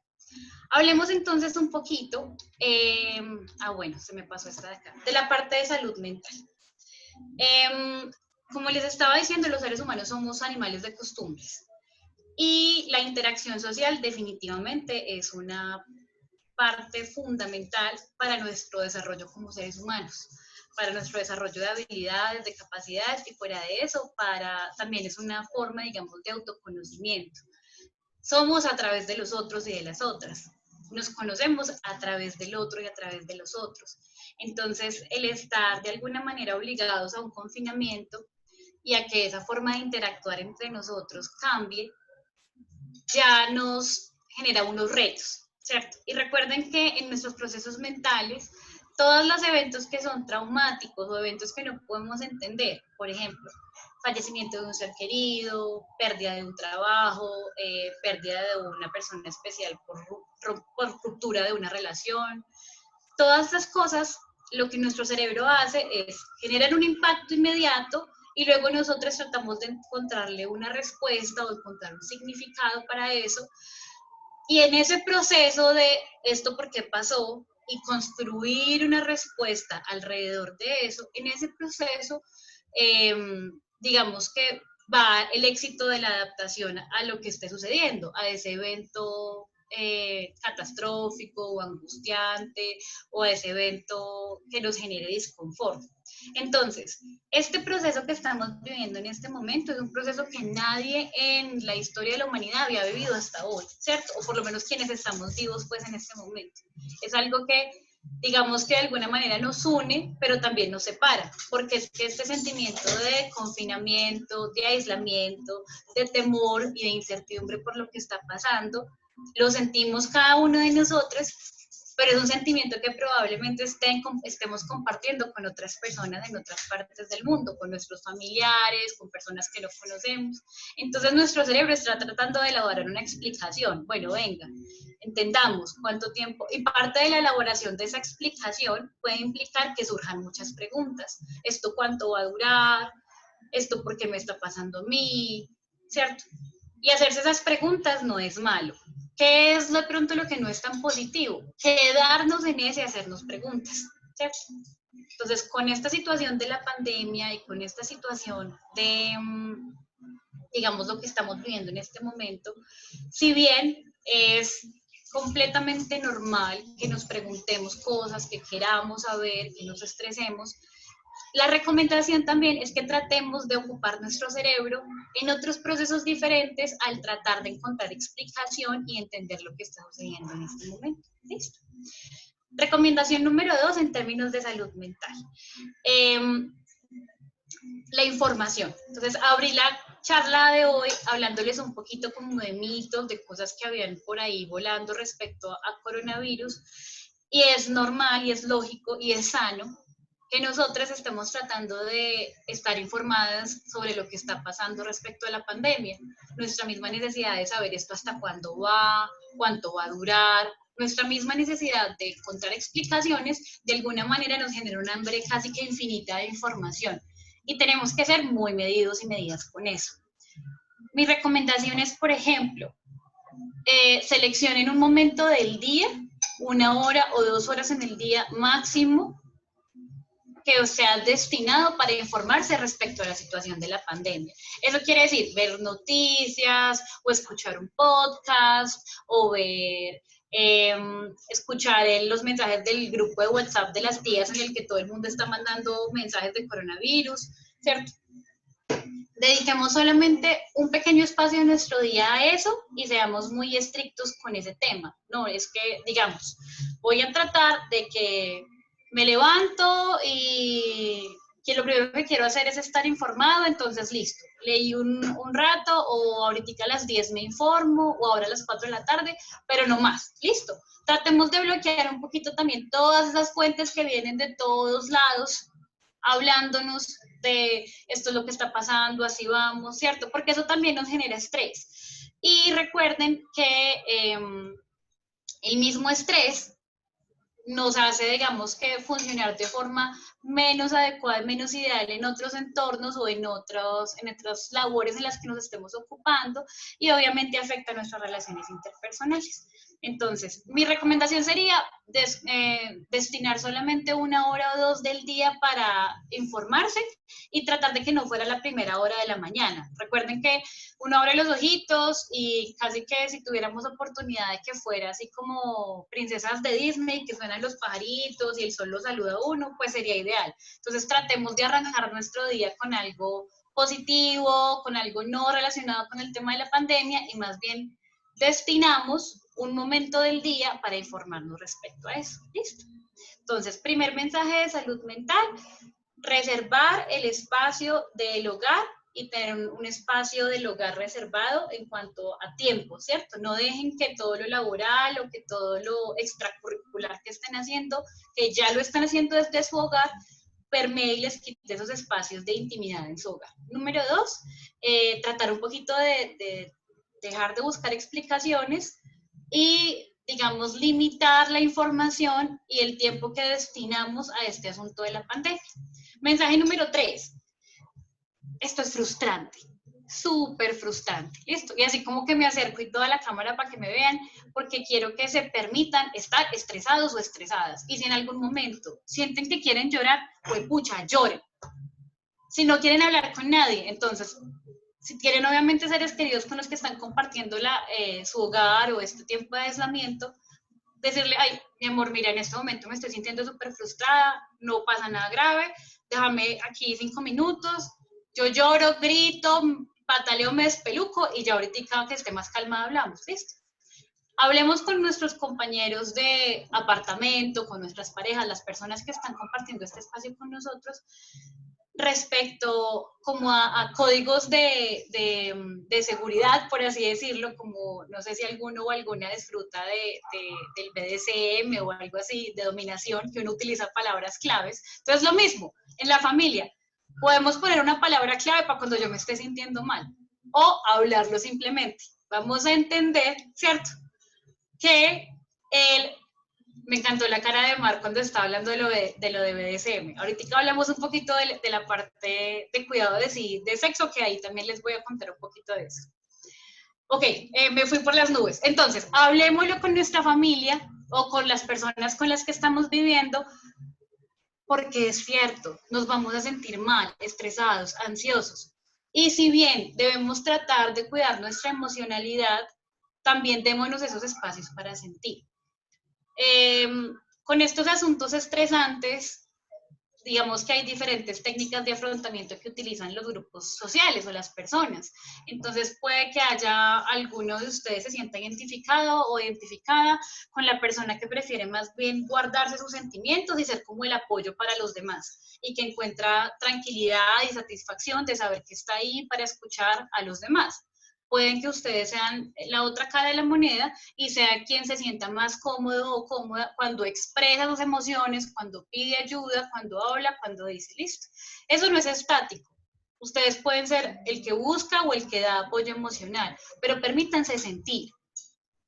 Hablemos entonces un poquito, bueno, se me pasó esta de acá, de la parte de salud mental. Como les estaba diciendo, los seres humanos somos animales de costumbres y la interacción social definitivamente es una parte fundamental para nuestro desarrollo como seres humanos, para nuestro desarrollo de habilidades, de capacidades, y fuera de eso, también es una forma, digamos, de autoconocimiento. Somos a través de los otros y de las otras. Nos conocemos a través del otro y a través de los otros. Entonces, el estar de alguna manera obligados a un confinamiento y a que esa forma de interactuar entre nosotros cambie, ya nos genera unos retos, ¿cierto? Y recuerden que en nuestros procesos mentales, todos los eventos que son traumáticos o eventos que no podemos entender, por ejemplo, fallecimiento de un ser querido, pérdida de un trabajo, pérdida de una persona especial por ruptura de una relación, todas estas cosas, lo que nuestro cerebro hace es generar un impacto inmediato y luego nosotros tratamos de encontrarle una respuesta o encontrar un significado para eso. Y en ese proceso de esto por qué pasó y construir una respuesta alrededor de eso, en ese proceso, digamos que va el éxito de la adaptación a lo que esté sucediendo, a ese evento catastrófico o angustiante o a ese evento que nos genere disconfort. Entonces, este proceso que estamos viviendo en este momento es un proceso que nadie en la historia de la humanidad había vivido hasta hoy, ¿cierto? O por lo menos quienes estamos vivos pues en este momento. Es algo que digamos que de alguna manera nos une, pero también nos separa, porque es que este sentimiento de confinamiento, de aislamiento, de temor y de incertidumbre por lo que está pasando, lo sentimos cada uno de nosotros, pero es un sentimiento que probablemente estemos compartiendo con otras personas en otras partes del mundo, con nuestros familiares, con personas que no conocemos. Entonces nuestro cerebro está tratando de elaborar una explicación. Bueno, venga, entendamos cuánto tiempo, y parte de la elaboración de esa explicación puede implicar que surjan muchas preguntas. ¿Esto cuánto va a durar? ¿Esto por qué me está pasando a mí? ¿Cierto? Y hacerse esas preguntas no es malo. ¿Qué es de pronto lo que no es tan positivo? Quedarnos en ese y hacernos preguntas, ¿cierto? Entonces, con esta situación de la pandemia y con esta situación de, digamos, lo que estamos viviendo en este momento, si bien es completamente normal que nos preguntemos cosas, que queramos saber, que nos estresemos, la recomendación también es que tratemos de ocupar nuestro cerebro en otros procesos diferentes al tratar de encontrar explicación y entender lo que está sucediendo en este momento. ¿Listo? Recomendación número 2 en términos de salud mental. La información. Entonces, abrí la charla de hoy hablándoles un poquito como de mitos, de cosas que habían por ahí volando respecto a coronavirus, y es normal y es lógico y es sano que nosotras estemos tratando de estar informadas sobre lo que está pasando respecto a la pandemia. Nuestra misma necesidad de saber esto hasta cuándo va, cuánto va a durar, nuestra misma necesidad de encontrar explicaciones, de alguna manera nos genera un hambre casi que infinita de información. Y tenemos que ser muy medidos y medidas con eso. Mi recomendación es, por ejemplo, seleccionen un momento del día, 1 hora o 2 horas en el día máximo, que sea destinado para informarse respecto a la situación de la pandemia. Eso quiere decir ver noticias o escuchar un podcast o ver, escuchar los mensajes del grupo de WhatsApp de las tías en el que todo el mundo está mandando mensajes de coronavirus, ¿cierto? Dediquemos solamente un pequeño espacio de nuestro día a eso y seamos muy estrictos con ese tema. No es que, digamos, voy a tratar de que me levanto y que lo primero que quiero hacer es estar informado, entonces listo, leí un rato o ahorita a las 10 me informo o ahora a las 4 de la tarde, pero no más, listo. Tratemos de bloquear un poquito también todas esas fuentes que vienen de todos lados, hablándonos de esto es lo que está pasando, así vamos, ¿cierto? Porque eso también nos genera estrés. Y recuerden que el mismo estrés nos hace, digamos, que funcionar de forma menos adecuada, menos ideal en otros entornos o en otras labores en las que nos estemos ocupando y obviamente afecta nuestras relaciones interpersonales. Entonces, mi recomendación sería destinar solamente 1 hora o 2 del día para informarse y tratar de que no fuera la primera hora de la mañana. Recuerden que uno abre los ojitos y casi que si tuviéramos oportunidad de que fuera así como princesas de Disney, que suenan los pajaritos y el sol lo saluda a uno, pues sería ideal. Entonces tratemos de arrancar nuestro día con algo positivo, con algo no relacionado con el tema de la pandemia y más bien destinamos un momento del día para informarnos respecto a eso. ¿Listo? Entonces, primer mensaje de salud mental, reservar el espacio del hogar y tener un espacio del hogar reservado en cuanto a tiempo, ¿cierto? No dejen que todo lo laboral o que todo lo extracurricular que estén haciendo, que ya lo están haciendo desde su hogar, permee y les quite esos espacios de intimidad en su hogar. Número 2, tratar un poquito de dejar de buscar explicaciones y, digamos, limitar la información y el tiempo que destinamos a este asunto de la pandemia. Mensaje número 3. Esto es frustrante, súper frustrante, ¿listo? Y así como que me acerco y toda la cámara para que me vean, porque quiero que se permitan estar estresados o estresadas. Y si en algún momento sienten que quieren llorar, pues pucha, lloren. Si no quieren hablar con nadie, entonces, si quieren obviamente seres queridos con los que están compartiendo su hogar o este tiempo de aislamiento, decirle, ay, mi amor, mira, en este momento me estoy sintiendo súper frustrada, no pasa nada grave, déjame aquí 5 minutos, yo lloro, grito, pataleo, me despeluco y ya ahorita que esté más calmada hablamos, ¿listo? Hablemos con nuestros compañeros de apartamento, con nuestras parejas, las personas que están compartiendo este espacio con nosotros, respecto como a códigos de seguridad, por así decirlo, como no sé si alguno o alguna disfruta del BDSM o algo así, de dominación, que uno utiliza palabras claves. Entonces, lo mismo, en la familia, podemos poner una palabra clave para cuando yo me esté sintiendo mal, o hablarlo simplemente. Vamos a entender, ¿cierto?, que me encantó la cara de Mar cuando estaba hablando de lo de BDSM. Ahorita hablamos un poquito de la parte de cuidado de sexo, que ahí también les voy a contar un poquito de eso. Ok, me fui por las nubes. Entonces, hablemoslo con nuestra familia o con las personas con las que estamos viviendo, porque es cierto, nos vamos a sentir mal, estresados, ansiosos. Y si bien debemos tratar de cuidar nuestra emocionalidad, también démonos esos espacios para sentir. Con estos asuntos estresantes, digamos que hay diferentes técnicas de afrontamiento que utilizan los grupos sociales o las personas. Entonces puede que haya alguno de ustedes se sienta identificado o identificada con la persona que prefiere más bien guardarse sus sentimientos y ser como el apoyo para los demás y que encuentra tranquilidad y satisfacción de saber que está ahí para escuchar a los demás. Pueden que ustedes sean la otra cara de la moneda y sea quien se sienta más cómodo o cómoda cuando expresa sus emociones, cuando pide ayuda, cuando habla, cuando dice listo. Eso no es estático. Ustedes pueden ser el que busca o el que da apoyo emocional, pero permítanse sentir.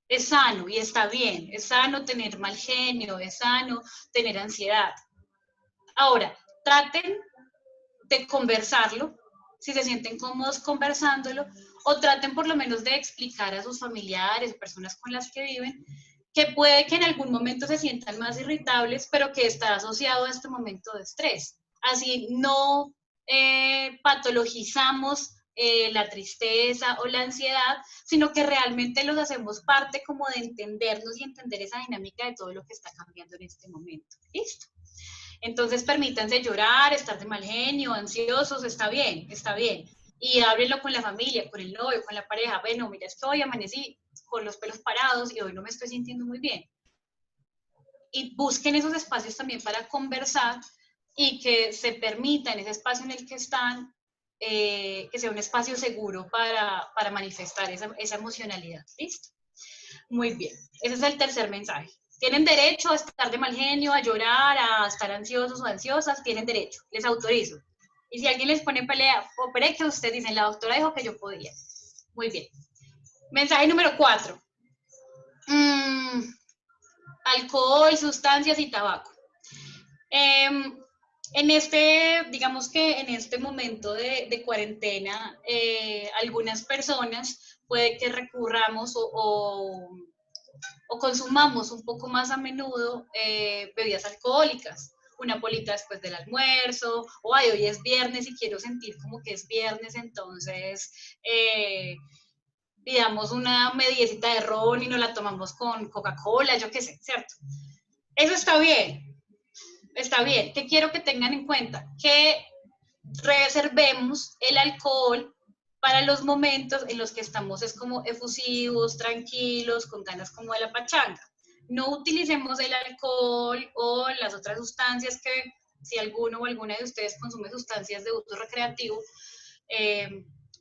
Es sano y está bien, es sano tener mal genio, es sano tener ansiedad. Ahora, traten de conversarlo, si se sienten cómodos conversándolo, o traten por lo menos de explicar a sus familiares, personas con las que viven, que puede que en algún momento se sientan más irritables, pero que está asociado a este momento de estrés. Así no patologizamos la tristeza o la ansiedad, sino que realmente los hacemos parte como de entendernos y entender esa dinámica de todo lo que está cambiando en este momento. ¿Listo? Entonces permítanse llorar, estar de mal genio, ansiosos, está bien, está bien. Y háblenlo con la familia, con el novio, con la pareja. Bueno, mira, es que hoy amanecí con los pelos parados y hoy no me estoy sintiendo muy bien. y busquen esos espacios también para conversar y que se permita en ese espacio en el que están, que sea un espacio seguro para manifestar esa emocionalidad. ¿Listo? Muy bien, ese es el tercer mensaje. Tienen derecho a estar de mal genio, a llorar, a estar ansiosos o ansiosas, tienen derecho, les autorizo. Y si alguien les pone pelea o que ustedes dicen, la doctora dijo que yo podía. Muy bien. Mensaje número 4. Alcohol, sustancias y tabaco. Digamos que en este momento de cuarentena, algunas personas puede que recurramos o consumamos un poco más a menudo bebidas alcohólicas, una polita después del almuerzo, o ay, hoy es viernes y quiero sentir como que es viernes, entonces pidamos una medidita de ron y nos la tomamos con Coca-Cola, yo qué sé, ¿cierto? Eso está bien, está bien. ¿Qué quiero que tengan en cuenta? Que reservemos el alcohol para los momentos en los que estamos es como efusivos, tranquilos, con ganas como de la pachanga. No utilicemos el alcohol o las otras sustancias que si alguno o alguna de ustedes consume sustancias de uso recreativo,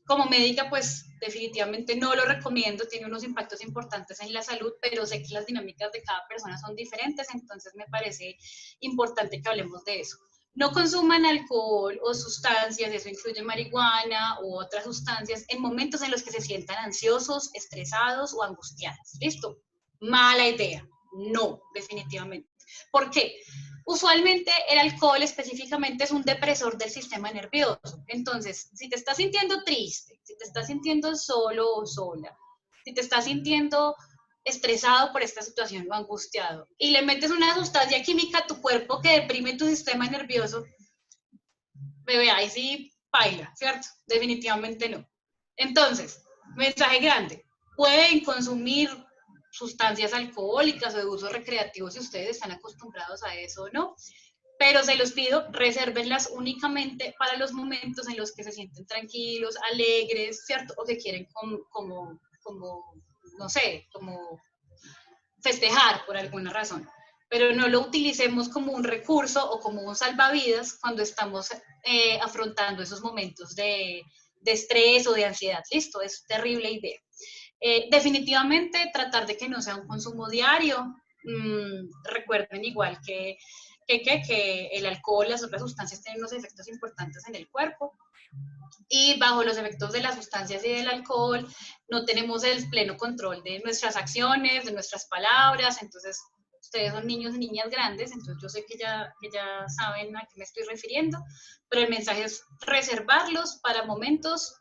como médica, pues definitivamente no lo recomiendo, tiene unos impactos importantes en la salud, pero sé que las dinámicas de cada persona son diferentes, entonces me parece importante que hablemos de eso. No consuman alcohol o sustancias, eso incluye marihuana u otras sustancias, en momentos en los que se sientan ansiosos, estresados o angustiados. ¿Listo? Mala idea. No, definitivamente. ¿Por qué? Usualmente el alcohol específicamente es un depresor del sistema nervioso. Entonces, si te estás sintiendo triste, si te estás sintiendo solo o sola, si te estás sintiendo estresado por esta situación o angustiado, y le metes una sustancia química a tu cuerpo que deprime tu sistema nervioso, bebé, ahí sí baila, ¿cierto? Definitivamente no. Entonces, mensaje grande, pueden consumir sustancias alcohólicas o de uso recreativo si ustedes están acostumbrados a eso o no, pero se los pido, resérvenlas únicamente para los momentos en los que se sienten tranquilos, alegres, ¿cierto? O que quieren como no sé, como festejar por alguna razón. Pero no lo utilicemos como un recurso o como un salvavidas cuando estamos afrontando esos momentos de estrés o de ansiedad. Listo, es terrible idea. Definitivamente tratar de que no sea un consumo diario. Recuerden igual que el alcohol, las otras sustancias tienen unos efectos importantes en el cuerpo y bajo los efectos de las sustancias y del alcohol no tenemos el pleno control de nuestras acciones, de nuestras palabras, entonces ustedes son niños y niñas grandes, entonces yo sé que ya saben a qué me estoy refiriendo, pero el mensaje es reservarlos para momentos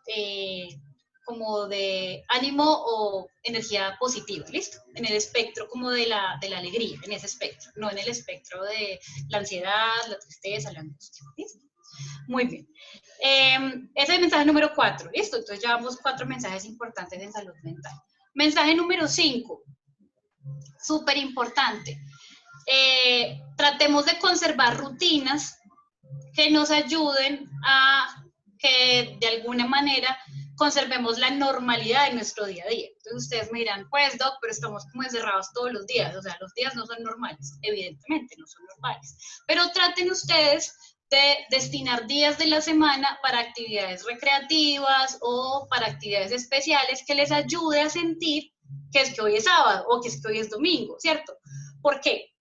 como de ánimo o energía positiva, ¿listo? En el espectro como de la alegría, en ese espectro, no en el espectro de la ansiedad, la tristeza, la angustia, ¿listo? Muy bien. Ese es el mensaje número 4, ¿listo? Entonces llevamos 4 mensajes importantes en salud mental. Mensaje número 5, súper importante. Tratemos de conservar rutinas que nos ayuden a que de alguna manera conservemos la normalidad de nuestro día a día. Entonces ustedes me dirán, pues Doc, pero estamos como encerrados todos los días, o sea, los días no son normales, evidentemente no son normales, pero traten ustedes de destinar días de la semana para actividades recreativas o para actividades especiales que les ayude a sentir que es que hoy es sábado o que es que hoy es domingo, ¿cierto? ¿Por qué?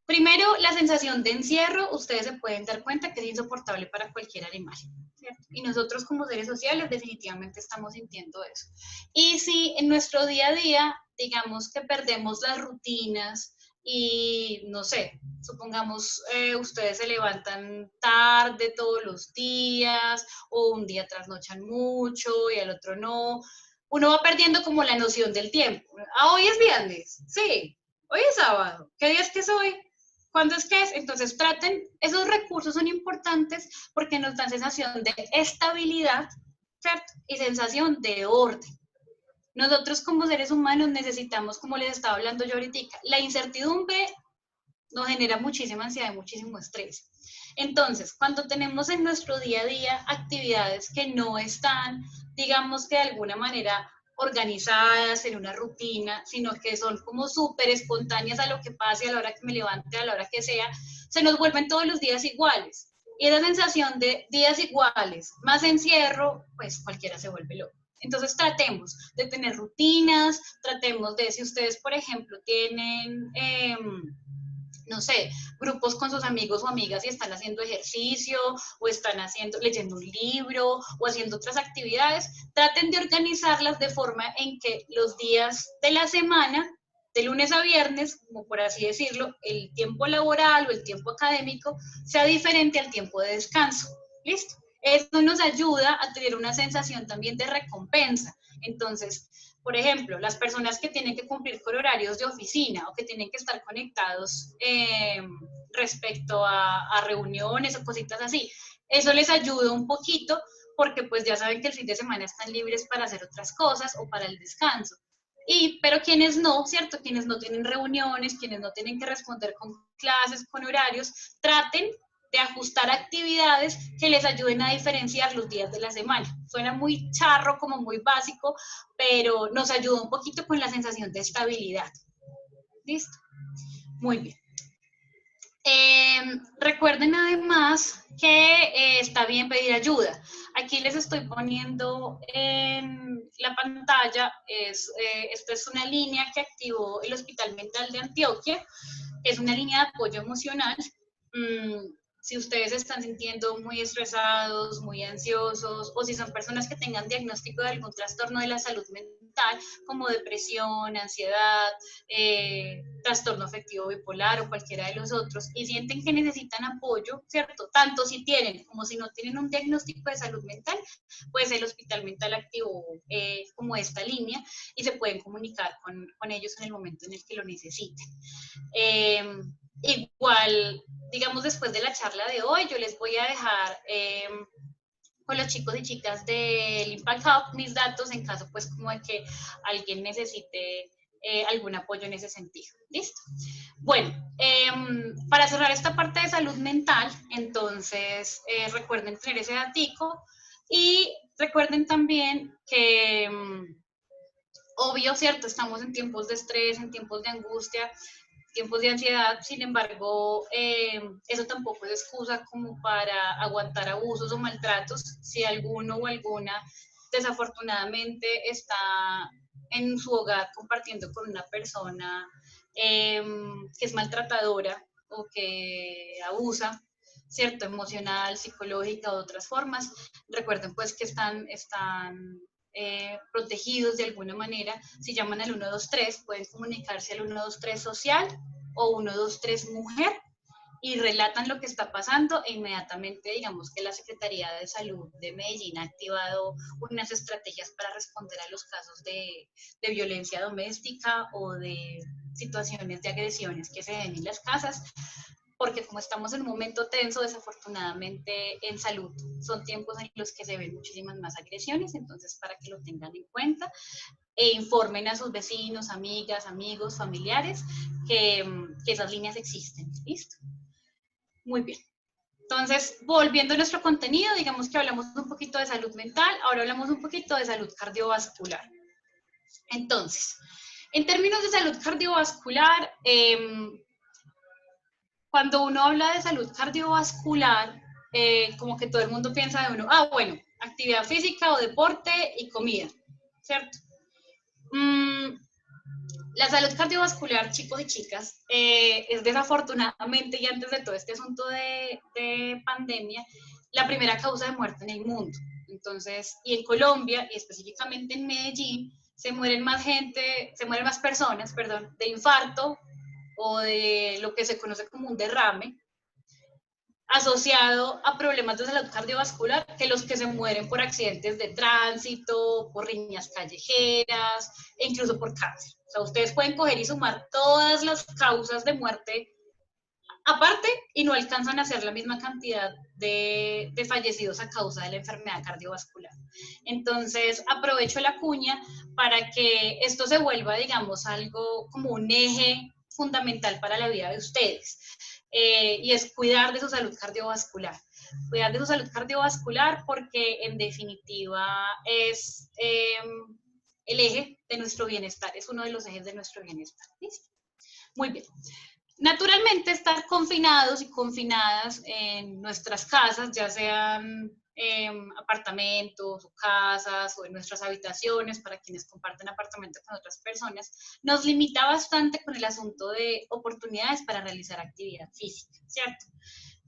Primero, la sensación de encierro, ustedes se pueden dar cuenta que es insoportable para cualquier animal, ¿cierto? Y nosotros como seres sociales definitivamente estamos sintiendo eso. Y si en nuestro día a día, digamos que perdemos las rutinas y, no sé, supongamos ustedes se levantan tarde todos los días o un día trasnochan mucho y al otro no, uno va perdiendo como la noción del tiempo. Ah, hoy es viernes, sí, hoy es sábado, ¿qué día es que es hoy? ¿Cuándo es que es? Entonces traten, esos recursos son importantes porque nos dan sensación de estabilidad, ¿cierto? Y sensación de orden. Nosotros como seres humanos necesitamos, como les estaba hablando yo ahorita, la incertidumbre nos genera muchísima ansiedad y muchísimo estrés. Entonces, cuando tenemos en nuestro día a día actividades que no están, digamos que de alguna manera organizadas en una rutina, sino que son como súper espontáneas a lo que pase, a la hora que me levante, a la hora que sea, se nos vuelven todos los días iguales. Y esa sensación de días iguales, más encierro, pues cualquiera se vuelve loco. Entonces tratemos de tener rutinas, tratemos de, si ustedes, por ejemplo, tienen no sé, grupos con sus amigos o amigas y están haciendo ejercicio o están leyendo un libro o haciendo otras actividades, traten de organizarlas de forma en que los días de la semana, de lunes a viernes, como por así decirlo, el tiempo laboral o el tiempo académico sea diferente al tiempo de descanso. ¿Listo? Esto nos ayuda a tener una sensación también de recompensa. Entonces, por ejemplo, las personas que tienen que cumplir con horarios de oficina o que tienen que estar conectados respecto a reuniones o cositas así, eso les ayuda un poquito porque pues ya saben que el fin de semana están libres para hacer otras cosas o para el descanso. Pero quienes no, ¿cierto? Quienes no tienen reuniones, quienes no tienen que responder con clases, con horarios, traten de ajustar actividades que les ayuden a diferenciar los días de la semana. Suena muy charro, como muy básico, pero nos ayuda un poquito con la sensación de estabilidad. ¿Listo? Muy bien. Recuerden además que está bien pedir ayuda. Aquí les estoy poniendo en la pantalla, esta es una línea que activó el Hospital Mental de Antioquia, es una línea de apoyo emocional. Si ustedes se están sintiendo muy estresados, muy ansiosos, o si son personas que tengan diagnóstico de algún trastorno de la salud mental, como depresión, ansiedad, trastorno afectivo bipolar o cualquiera de los otros, y sienten que necesitan apoyo, ¿cierto? Tanto si tienen como si no tienen un diagnóstico de salud mental, pues el Hospital Mental activó como esta línea y se pueden comunicar con ellos en el momento en el que lo necesiten. Igual, digamos, después de la charla de hoy, yo les voy a dejar con los chicos y chicas del Impact Hub mis datos en caso, pues, como de que alguien necesite algún apoyo en ese sentido. ¿Listo? Bueno, para cerrar esta parte de salud mental, entonces, recuerden tener ese datico y recuerden también que, obvio, ¿cierto? Estamos en tiempos de estrés, en tiempos de angustia, tiempos de ansiedad, sin embargo, eso tampoco es excusa como para aguantar abusos o maltratos. Si alguno o alguna desafortunadamente está en su hogar compartiendo con una persona que es maltratadora o que abusa, ¿cierto? Emocional, psicológica o de otras formas, recuerden pues que están protegidos de alguna manera. Si llaman al 123, pueden comunicarse al 123 social o 123 mujer y relatan lo que está pasando e inmediatamente digamos que la Secretaría de Salud de Medellín ha activado unas estrategias para responder a los casos de violencia doméstica o de situaciones de agresiones que se den en las casas, porque como estamos en un momento tenso, desafortunadamente en salud son tiempos en los que se ven muchísimas más agresiones, entonces para que lo tengan en cuenta e informen a sus vecinos, amigas, amigos, familiares que esas líneas existen. ¿Listo? Muy bien. Entonces, volviendo a nuestro contenido, digamos que hablamos un poquito de salud mental, ahora hablamos un poquito de salud cardiovascular. Entonces, en términos de salud cardiovascular, cuando uno habla de salud cardiovascular, como que todo el mundo piensa de uno, bueno, actividad física o deporte y comida, ¿cierto? La salud cardiovascular, chicos y chicas, es desafortunadamente, y antes de todo este asunto de pandemia, la primera causa de muerte en el mundo. Entonces, y en Colombia, y específicamente en Medellín, se mueren más personas, perdón, de infarto o de lo que se conoce como un derrame, asociado a problemas de salud cardiovascular que los que se mueren por accidentes de tránsito, por riñas callejeras e incluso por cáncer. O sea, ustedes pueden coger y sumar todas las causas de muerte aparte y no alcanzan a ser la misma cantidad de fallecidos a causa de la enfermedad cardiovascular. Entonces, aprovecho la cuña para que esto se vuelva, digamos, algo como un eje fundamental para la vida de ustedes. Y es cuidar de su salud cardiovascular. Cuidar de su salud cardiovascular porque en definitiva es el eje de nuestro bienestar, es uno de los ejes de nuestro bienestar. ¿Listo? Muy bien. Naturalmente, estar confinados y confinadas en nuestras casas, ya sean apartamentos o casas o en nuestras habitaciones, para quienes comparten apartamento con otras personas, nos limita bastante con el asunto de oportunidades para realizar actividad física, ¿cierto?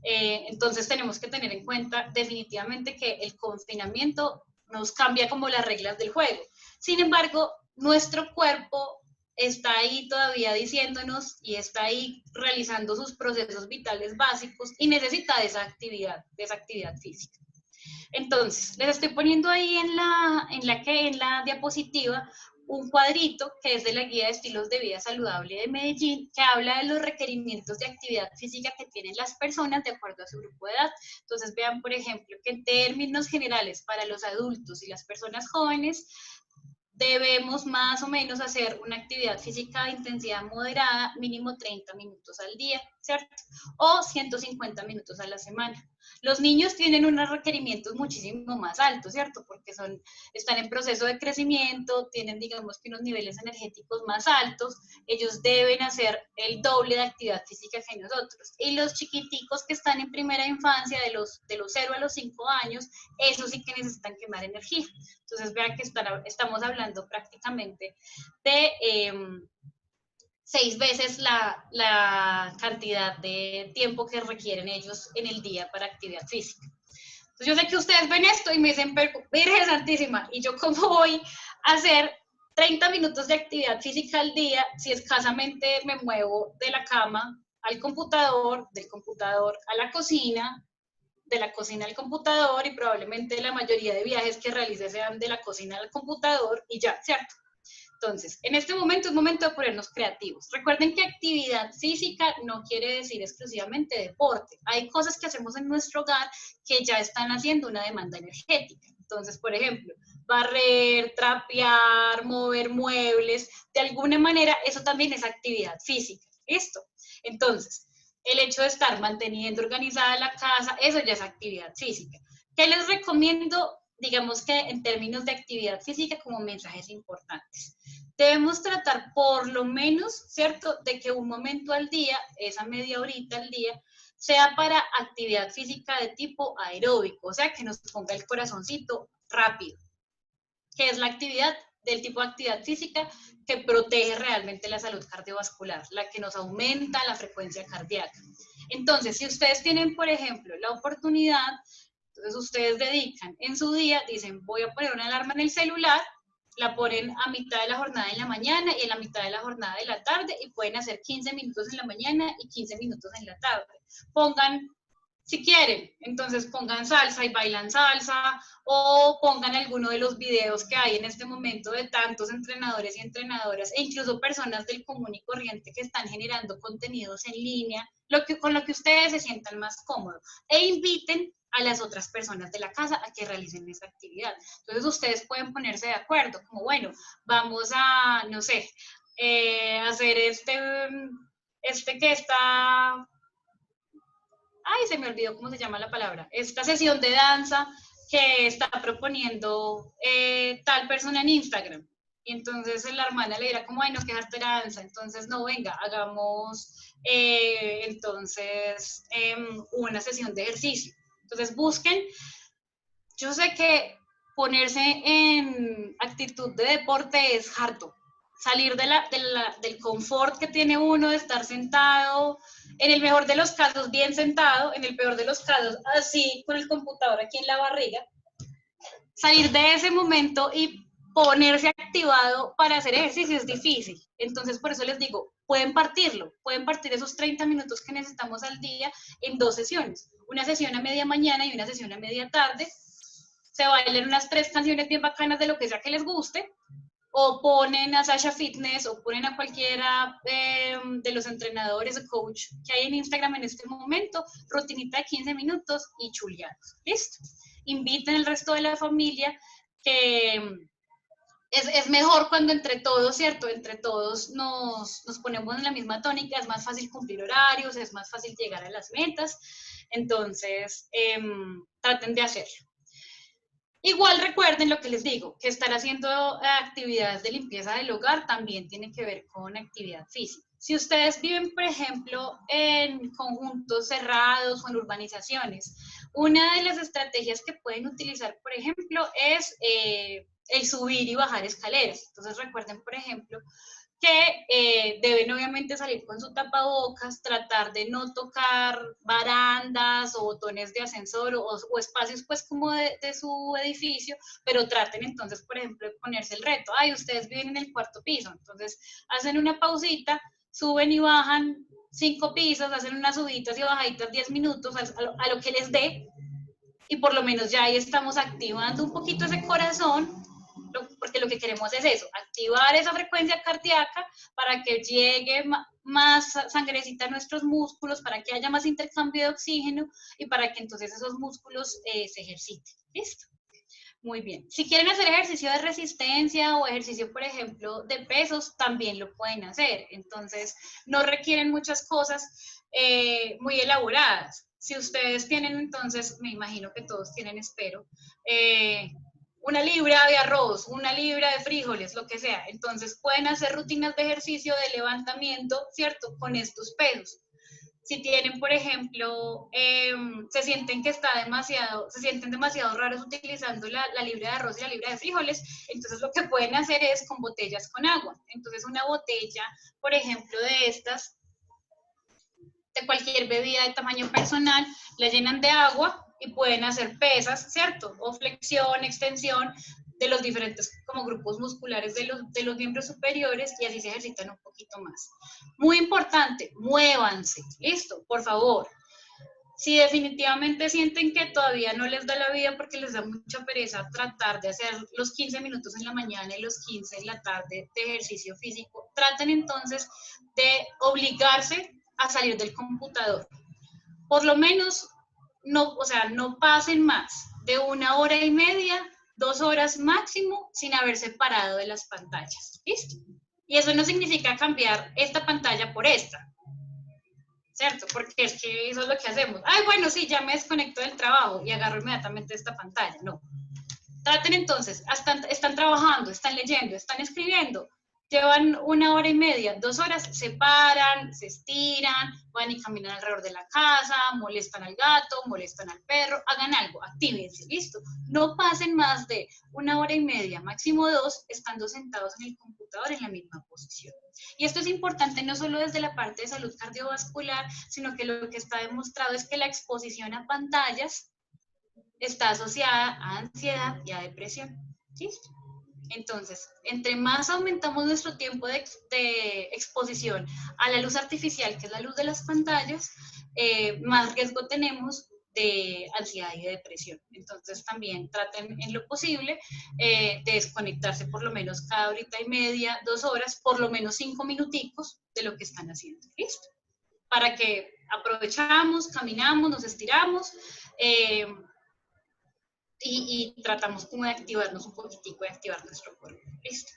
Entonces tenemos que tener en cuenta definitivamente que el confinamiento nos cambia como las reglas del juego. Sin embargo, nuestro cuerpo está ahí todavía diciéndonos y está ahí realizando sus procesos vitales básicos y necesita de esa actividad física. Entonces, les estoy poniendo ahí en la diapositiva un cuadrito que es de la Guía de Estilos de Vida Saludable de Medellín, que habla de los requerimientos de actividad física que tienen las personas de acuerdo a su grupo de edad. Entonces, vean, por ejemplo, que en términos generales para los adultos y las personas jóvenes, debemos más o menos hacer una actividad física de intensidad moderada, mínimo 30 minutos al día, ¿cierto? O 150 minutos a la semana. Los niños tienen unos requerimientos muchísimo más altos, ¿cierto? Porque están en proceso de crecimiento, tienen, digamos, que unos niveles energéticos más altos, ellos deben hacer el doble de actividad física que nosotros. Y los chiquiticos que están en primera infancia, de los 0 a los 5 años, esos sí que necesitan quemar energía. Entonces, vean que estamos hablando prácticamente de 6 veces la cantidad de tiempo que requieren ellos en el día para actividad física. Entonces, yo sé que ustedes ven esto y me dicen, Virgen Santísima, ¿y yo cómo voy a hacer 30 minutos de actividad física al día si escasamente me muevo de la cama al computador, del computador a la cocina, de la cocina al computador, y probablemente la mayoría de viajes que realice sean de la cocina al computador y ya, ¿cierto? Entonces, en este momento es momento de ponernos creativos. Recuerden que actividad física no quiere decir exclusivamente deporte. Hay cosas que hacemos en nuestro hogar que ya están haciendo una demanda energética. Entonces, por ejemplo, barrer, trapear, mover muebles, de alguna manera eso también es actividad física. ¿Listo? Entonces, el hecho de estar manteniendo organizada la casa, eso ya es actividad física. ¿Qué les recomiendo? Digamos que en términos de actividad física, como mensajes importantes. Debemos tratar por lo menos, ¿cierto?, de que un momento al día, esa media horita al día, sea para actividad física de tipo aeróbico, o sea, que nos ponga el corazoncito rápido, que es la actividad del tipo de actividad física que protege realmente la salud cardiovascular, la que nos aumenta la frecuencia cardíaca. Entonces, si ustedes tienen, por ejemplo, la oportunidad, entonces ustedes dedican en su día, dicen, voy a poner una alarma en el celular, la ponen a mitad de la jornada en la mañana y en la mitad de la jornada de la tarde, y pueden hacer 15 minutos en la mañana y 15 minutos en la tarde. Pongan, si quieren, entonces pongan salsa y bailan salsa, o pongan alguno de los videos que hay en este momento de tantos entrenadores y entrenadoras, e incluso personas del común y corriente que están generando contenidos en línea, con lo que ustedes se sientan más cómodos, e inviten a las otras personas de la casa a que realicen esa actividad. Entonces ustedes pueden ponerse de acuerdo, como bueno, vamos a, no sé, hacer este que está... Ay, se me olvidó cómo se llama la palabra, esta sesión de danza que está proponiendo tal persona en Instagram. Y entonces la hermana le dirá como, ay, no, qué harta la danza. Entonces, no, venga, hagamos una sesión de ejercicio. Entonces, busquen. Yo sé que ponerse en actitud de deporte es harto. Salir del confort que tiene uno de estar sentado, en el mejor de los casos bien sentado, en el peor de los casos así con el computador aquí en la barriga. Salir de ese momento y ponerse activado para hacer ejercicio es difícil. Entonces, por eso les digo, pueden partir esos 30 minutos que necesitamos al día en 2 sesiones. Una sesión a media mañana y una sesión a media tarde. Se bailan unas 3 canciones bien bacanas de lo que sea que les guste, o ponen a Sasha Fitness, o ponen a cualquiera de los entrenadores o coach que hay en Instagram en este momento, rutinita de 15 minutos y chuleados. ¿Listo? Inviten al resto de la familia, que es mejor cuando entre todos, ¿cierto? Entre todos nos ponemos en la misma tónica, es más fácil cumplir horarios, es más fácil llegar a las metas. Entonces, traten de hacerlo. Igual recuerden lo que les digo, que estar haciendo actividades de limpieza del hogar también tiene que ver con actividad física. Si ustedes viven, por ejemplo, en conjuntos cerrados o en urbanizaciones, una de las estrategias que pueden utilizar, por ejemplo, es el subir y bajar escaleras. Entonces recuerden, por ejemplo, que deben obviamente salir con su tapabocas, tratar de no tocar barandas o botones de ascensor o espacios pues como de su edificio, pero traten entonces, por ejemplo, de ponerse el reto. Ay, ustedes viven en el cuarto piso, entonces hacen una pausita, suben y bajan 5 pisos, hacen unas subidas y bajaditas 10 minutos a lo que les dé, y por lo menos ya ahí estamos activando un poquito ese corazón, porque lo que queremos es eso, activar esa frecuencia cardíaca para que llegue más sangrecita a nuestros músculos, para que haya más intercambio de oxígeno y para que entonces esos músculos se ejerciten. ¿Listo? Muy bien. Si quieren hacer ejercicio de resistencia o ejercicio, por ejemplo, de pesos, también lo pueden hacer. Entonces, no requieren muchas cosas muy elaboradas. Si ustedes tienen, entonces, me imagino que todos tienen, espero, una libra de arroz, una libra de frijoles, lo que sea. Entonces, pueden hacer rutinas de ejercicio de levantamiento, ¿cierto? Con estos pesos. Si tienen, por ejemplo, se sienten demasiado raros utilizando la libra de arroz y la libra de frijoles, entonces lo que pueden hacer es con botellas con agua. Entonces una botella, por ejemplo, de estas, de cualquier bebida de tamaño personal, la llenan de agua y pueden hacer pesas, ¿cierto? O flexión, extensión de los diferentes como grupos musculares de los miembros superiores, y así se ejercitan un poquito más. Muy importante, muévanse, listo, por favor. Si definitivamente sienten que todavía no les da la vida porque les da mucha pereza tratar de hacer los 15 minutos en la mañana y los 15 en la tarde de ejercicio físico, traten entonces de obligarse a salir del computador. Por lo menos, no, o sea, no pasen más de 1 hora y media, 2 horas máximo, sin haberse parado de las pantallas. ¿Listo? Y eso no significa cambiar esta pantalla por esta, ¿cierto? Porque es que eso es lo que hacemos. Ay, bueno, sí, ya me desconecto del trabajo y agarro inmediatamente esta pantalla. No. Traten entonces, están trabajando, están leyendo, están escribiendo, llevan 1 hora y media, 2 horas, se paran, se estiran, van y caminan alrededor de la casa, molestan al gato, molestan al perro, hagan algo, actívense, listo. No pasen más de 1 hora y media, máximo 2, estando sentados en el computador en la misma posición. Y esto es importante no solo desde la parte de salud cardiovascular, sino que lo que está demostrado es que la exposición a pantallas está asociada a ansiedad y a depresión. ¿Sí? Entonces, entre más aumentamos nuestro tiempo de exposición a la luz artificial, que es la luz de las pantallas, más riesgo tenemos de ansiedad y de depresión. Entonces, también traten en lo posible de desconectarse por lo menos cada horita y media, 2 horas, por lo menos 5 minuticos de lo que están haciendo. ¿Listo? Para que aprovechamos, caminamos, nos estiramos, y tratamos como de activarnos un poquitico, de activar nuestro cuerpo. ¿Listo?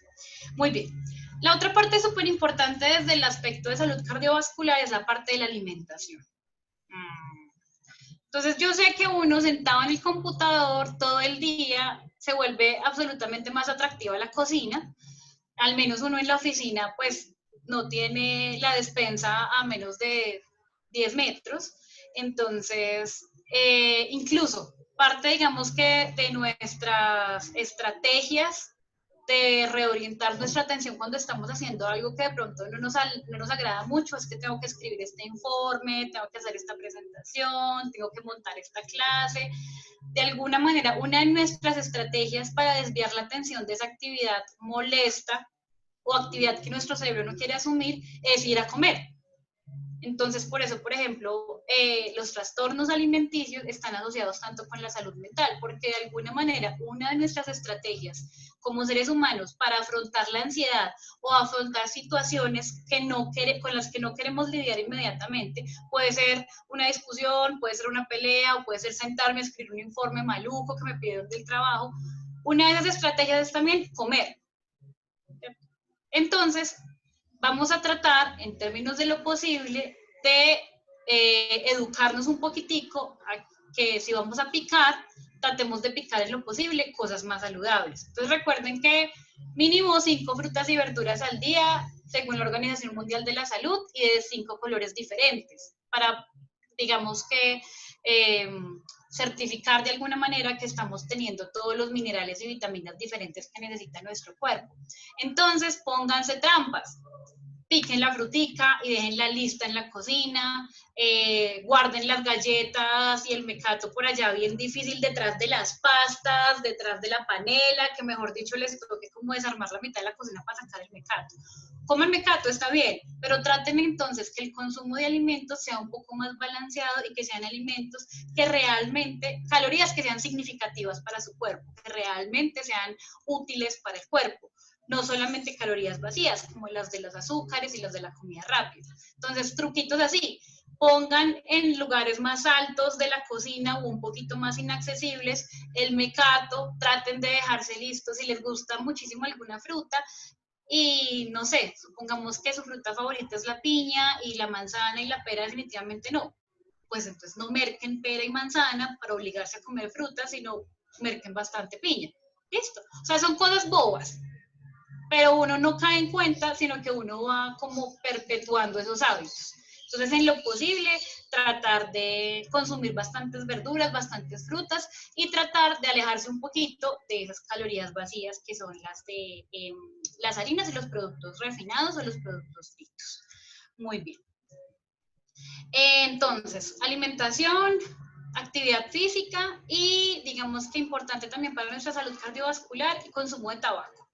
Muy bien. La otra parte súper importante desde el aspecto de salud cardiovascular es la parte de la alimentación. Entonces yo sé que uno sentado en el computador todo el día se vuelve absolutamente más atractiva la cocina. Al menos uno en la oficina pues no tiene la despensa a menos de 10 metros. Entonces, incluso parte, digamos que de nuestras estrategias de reorientar nuestra atención cuando estamos haciendo algo que de pronto no nos agrada mucho, es que tengo que escribir este informe, tengo que hacer esta presentación, tengo que montar esta clase. De alguna manera, una de nuestras estrategias para desviar la atención de esa actividad molesta o actividad que nuestro cerebro no quiere asumir es ir a comer. Entonces, por eso, por ejemplo, los trastornos alimenticios están asociados tanto con la salud mental, porque de alguna manera una de nuestras estrategias como seres humanos para afrontar la ansiedad o afrontar situaciones con las que no queremos lidiar inmediatamente, puede ser una discusión, puede ser una pelea, o puede ser sentarme a escribir un informe maluco que me pidieron del trabajo. Una de esas estrategias es también comer. Entonces, vamos a tratar, en términos de lo posible, de educarnos un poquitico a que si vamos a picar, tratemos de picar en lo posible cosas más saludables. Entonces recuerden que mínimo 5 frutas y verduras al día, según la Organización Mundial de la Salud, y de 5 colores diferentes, para, digamos que, certificar de alguna manera que estamos teniendo todos los minerales y vitaminas diferentes que necesita nuestro cuerpo. Entonces, pónganse trampas. Piquen la frutica y déjenla lista en la cocina, guarden las galletas y el mecato por allá bien difícil detrás de las pastas, detrás de la panela, que mejor dicho les toque como desarmar la mitad de la cocina para sacar el mecato. Coman mecato, está bien, pero traten entonces que el consumo de alimentos sea un poco más balanceado y que sean alimentos que realmente, calorías que sean significativas para su cuerpo, que realmente sean útiles para el cuerpo. No solamente calorías vacías, como las de los azúcares y las de la comida rápida. Entonces, truquitos así, pongan en lugares más altos de la cocina o un poquito más inaccesibles el mecato, traten de dejarse listos si les gusta muchísimo alguna fruta, y no sé, supongamos que su fruta favorita es la piña y la manzana y la pera definitivamente no, pues entonces no merquen pera y manzana para obligarse a comer fruta, sino merquen bastante piña. ¿Listo? O sea, son cosas bobas, pero uno no cae en cuenta, sino que uno va como perpetuando esos hábitos. Entonces, en lo posible, tratar de consumir bastantes verduras, bastantes frutas y tratar de alejarse un poquito de esas calorías vacías que son las de las harinas y los productos refinados o los productos fritos. Muy bien. Entonces, alimentación, actividad física y digamos que importante también para nuestra salud cardiovascular, el consumo de tabaco.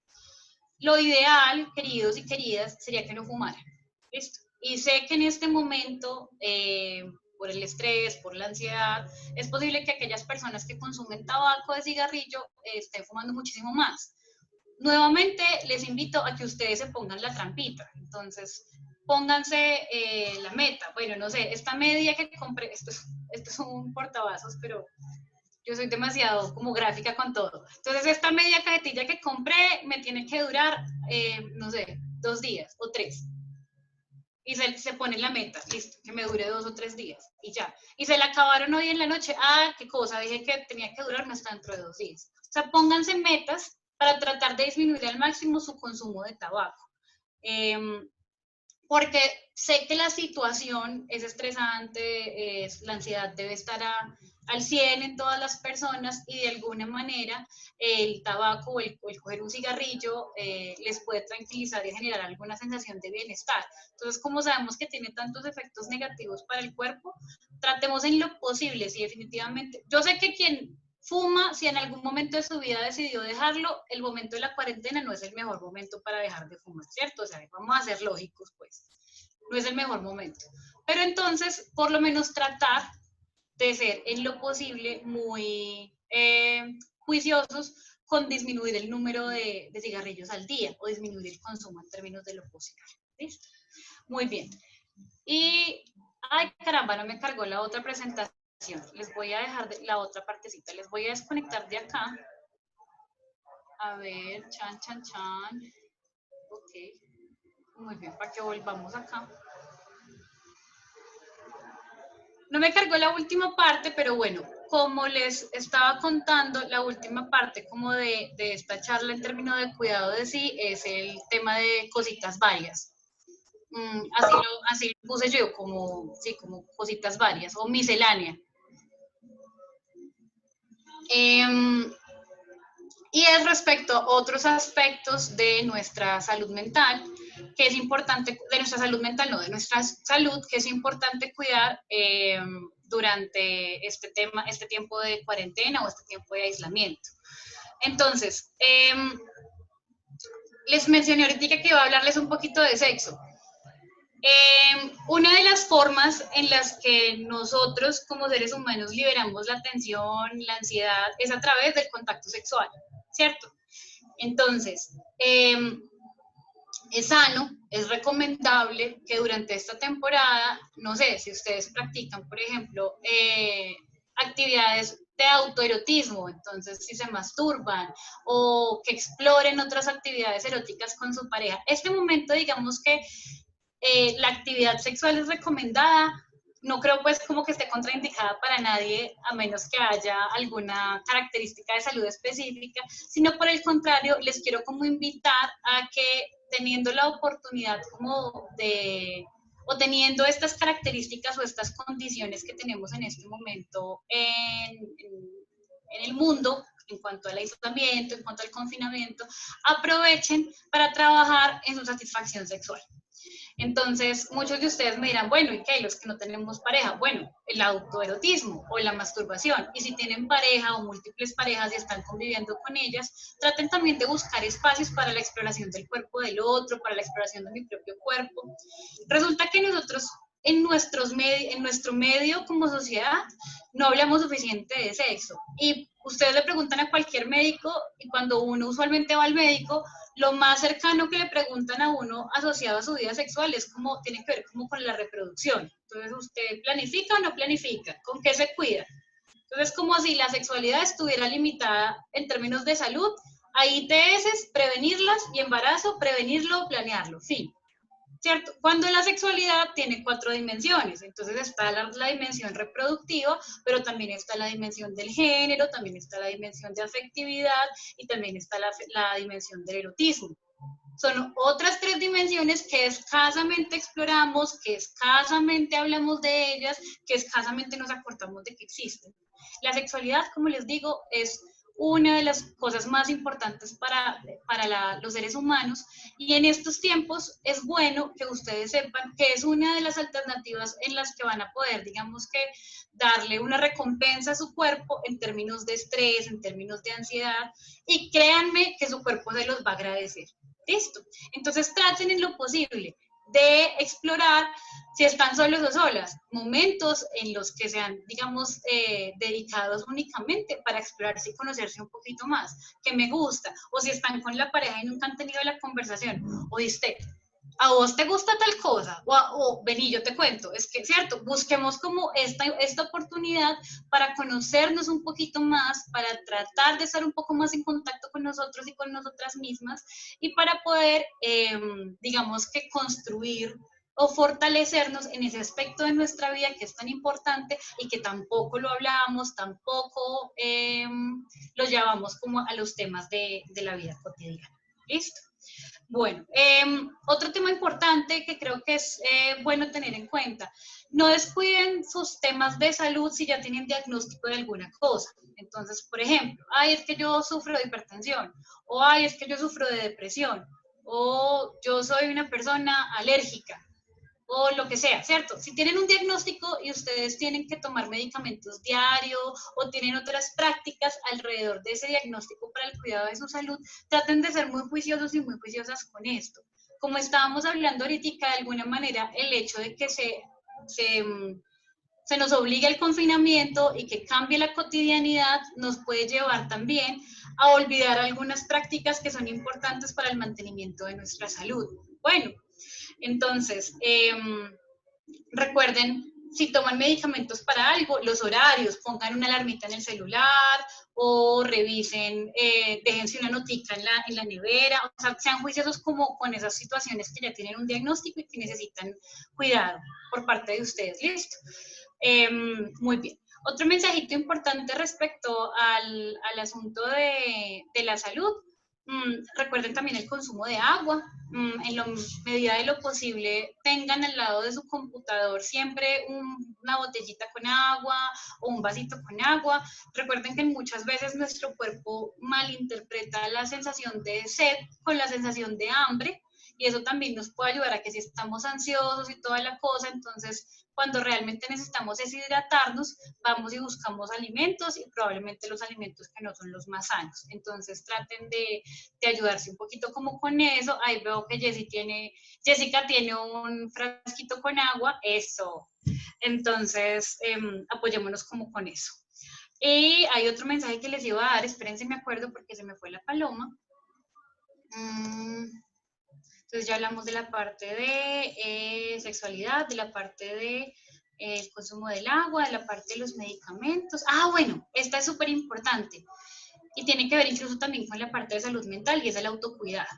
Lo ideal, queridos y queridas, sería que no fumaran. ¿Listo? Y sé que en este momento, por el estrés, por la ansiedad, es posible que aquellas personas que consumen tabaco de cigarrillo estén fumando muchísimo más. Nuevamente, les invito a que ustedes se pongan la trampita. Entonces, pónganse la meta. Bueno, no sé, esta media que compré, esto es un portavasos, pero yo soy demasiado como gráfica con todo. Entonces, esta media cajetilla que compré me tiene que durar, no sé, 2 días o 3. Y se pone la meta, listo, que me dure 2 o 3 días y ya. Y se la acabaron hoy en la noche, qué cosa, dije que tenía que durarme hasta dentro de 2 días. O sea, pónganse metas para tratar de disminuir al máximo su consumo de tabaco. Porque sé que la situación es estresante, la ansiedad debe estar al 100 en todas las personas y de alguna manera el tabaco o el coger un cigarrillo les puede tranquilizar y generar alguna sensación de bienestar. Entonces, como sabemos que tiene tantos efectos negativos para el cuerpo, tratemos en lo posible, si definitivamente, yo sé que quien fuma, si en algún momento de su vida decidió dejarlo, el momento de la cuarentena no es el mejor momento para dejar de fumar, ¿cierto? O sea, vamos a ser lógicos, pues, no es el mejor momento. Pero entonces, por lo menos tratar de ser en lo posible muy juiciosos con disminuir el número de cigarrillos al día o disminuir el consumo en términos de lo posible. ¿Listo? Muy bien. Y, ay caramba, no me cargó la otra presentación. Les voy a dejar la otra partecita. Les voy a desconectar de acá. A ver, chan. Ok. Muy bien, para que volvamos acá. No me cargó la última parte, pero bueno, como les estaba contando, la última parte como de esta charla en términos de cuidado de sí es el tema de cositas varias. Así lo puse yo, como cositas varias o miscelánea. Y es respecto a otros aspectos de nuestra salud mental, que es importante, de nuestra salud mental, no, de nuestra salud, que es importante cuidar durante este tiempo de cuarentena o este tiempo de aislamiento. Entonces, les mencioné ahorita que iba a hablarles un poquito de sexo. Una de las formas en las que nosotros como seres humanos liberamos la tensión, la ansiedad, es a través del contacto sexual, ¿cierto? Entonces, es sano, es recomendable que durante esta temporada, no sé, si ustedes practican, por ejemplo, actividades de autoerotismo, entonces si se masturban o que exploren otras actividades eróticas con su pareja. Este momento, digamos que la actividad sexual es recomendada, no creo pues como que esté contraindicada para nadie, a menos que haya alguna característica de salud específica, sino por el contrario, les quiero como invitar a que teniendo la oportunidad como de, o teniendo estas características o estas condiciones que tenemos en este momento en el mundo, en cuanto al aislamiento, en cuanto al confinamiento, aprovechen para trabajar en su satisfacción sexual. Entonces, muchos de ustedes me dirán, bueno, ¿y qué? Los que no tenemos pareja. Bueno, el autoerotismo o la masturbación. Y si tienen pareja o múltiples parejas y están conviviendo con ellas, traten también de buscar espacios para la exploración del cuerpo del otro, para la exploración de mi propio cuerpo. Resulta que nosotros en nuestro medio como sociedad no hablamos suficiente de sexo. Y ustedes le preguntan a cualquier médico, y cuando uno usualmente va al médico, lo más cercano que le preguntan a uno asociado a su vida sexual es como, tiene que ver como con la reproducción. Entonces, ¿usted planifica o no planifica? ¿Con qué se cuida? Entonces, como si la sexualidad estuviera limitada en términos de salud a ITS, prevenirlas, y embarazo, prevenirlo, planearlo, fin. ¿Cierto? Cuando la sexualidad tiene 4 dimensiones, entonces está la dimensión reproductiva, pero también está la dimensión del género, también está la dimensión de afectividad y también está la dimensión del erotismo. Son otras 3 dimensiones que escasamente exploramos, que escasamente hablamos de ellas, que escasamente nos acordamos de que existen. La sexualidad, como les digo, es una de las cosas más importantes para los seres humanos, y en estos tiempos es bueno que ustedes sepan que es una de las alternativas en las que van a poder, digamos que, darle una recompensa a su cuerpo en términos de estrés, en términos de ansiedad, y créanme que su cuerpo se los va a agradecer. ¿Listo? Entonces traten en lo posible de explorar, si están solos o solas, momentos en los que sean, digamos, dedicados únicamente para explorarse y conocerse un poquito más, que me gusta, o si están con la pareja y nunca han tenido la conversación, o diste, ¿a vos te gusta tal cosa? O vení, yo te cuento. Es que, cierto, busquemos como esta oportunidad para conocernos un poquito más, para tratar de estar un poco más en contacto con nosotros y con nosotras mismas, y para poder, digamos que, construir o fortalecernos en ese aspecto de nuestra vida que es tan importante y que tampoco lo hablamos, tampoco lo llevamos como a los temas de la vida cotidiana. ¿Listo? Bueno, otro tema importante que creo que es bueno tener en cuenta: no descuiden sus temas de salud si ya tienen diagnóstico de alguna cosa. Entonces, por ejemplo, ay, es que yo sufro de hipertensión, o ay, es que yo sufro de depresión, o yo soy una persona alérgica, o lo que sea, ¿cierto? Si tienen un diagnóstico y ustedes tienen que tomar medicamentos diario o tienen otras prácticas alrededor de ese diagnóstico para el cuidado de su salud, traten de ser muy juiciosos y muy juiciosas con esto. Como estábamos hablando ahorita, de alguna manera el hecho de que se nos obliga el confinamiento y que cambie la cotidianidad nos puede llevar también a olvidar algunas prácticas que son importantes para el mantenimiento de nuestra salud. Bueno, entonces, recuerden, si toman medicamentos para algo, los horarios, pongan una alarmita en el celular o revisen, déjense una notica en la nevera, o sea, sean juiciosos como con esas situaciones que ya tienen un diagnóstico y que necesitan cuidado por parte de ustedes. ¿Listo? Muy bien. Otro mensajito importante respecto al asunto de la salud. Recuerden también el consumo de agua. En la medida de lo posible, tengan al lado de su computador siempre una botellita con agua o un vasito con agua. Recuerden que muchas veces nuestro cuerpo malinterpreta la sensación de sed con la sensación de hambre, y eso también nos puede ayudar a que si estamos ansiosos y toda la cosa, entonces cuando realmente necesitamos deshidratarnos, vamos y buscamos alimentos, y probablemente los alimentos que no son los más sanos. Entonces traten de ayudarse un poquito como con eso. Ahí veo que Jessica tiene un frasquito con agua, eso. Entonces, apoyémonos como con eso. Y hay otro mensaje que les iba a dar, espérense, me acuerdo porque se me fue la paloma. Entonces ya hablamos de la parte de sexualidad, de la parte de el consumo del agua, de la parte de los medicamentos. Ah, bueno, esta es súper importante y tiene que ver incluso también con la parte de salud mental, y es el autocuidado.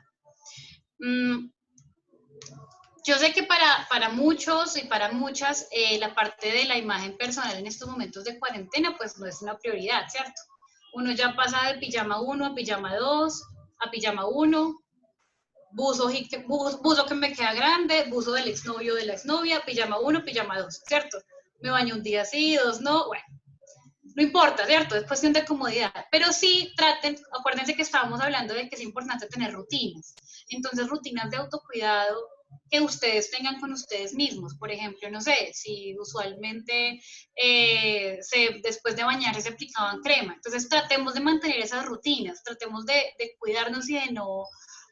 Yo sé que para muchos y para muchas la parte de la imagen personal en estos momentos de cuarentena pues no es una prioridad, ¿cierto? Uno ya pasa de pijama 1 a pijama 2, a pijama 1, buzo que me queda grande, buzo del exnovio de la exnovia, pijama 1, pijama 2, ¿cierto? Me baño un día sí, dos no, bueno, no importa, ¿cierto? Es cuestión de comodidad. Pero sí traten, acuérdense que estábamos hablando de que es importante tener rutinas. Entonces, rutinas de autocuidado que ustedes tengan con ustedes mismos. Por ejemplo, no sé, si usualmente después de bañarse se aplicaban crema. Entonces, tratemos de mantener esas rutinas, tratemos de cuidarnos y de no,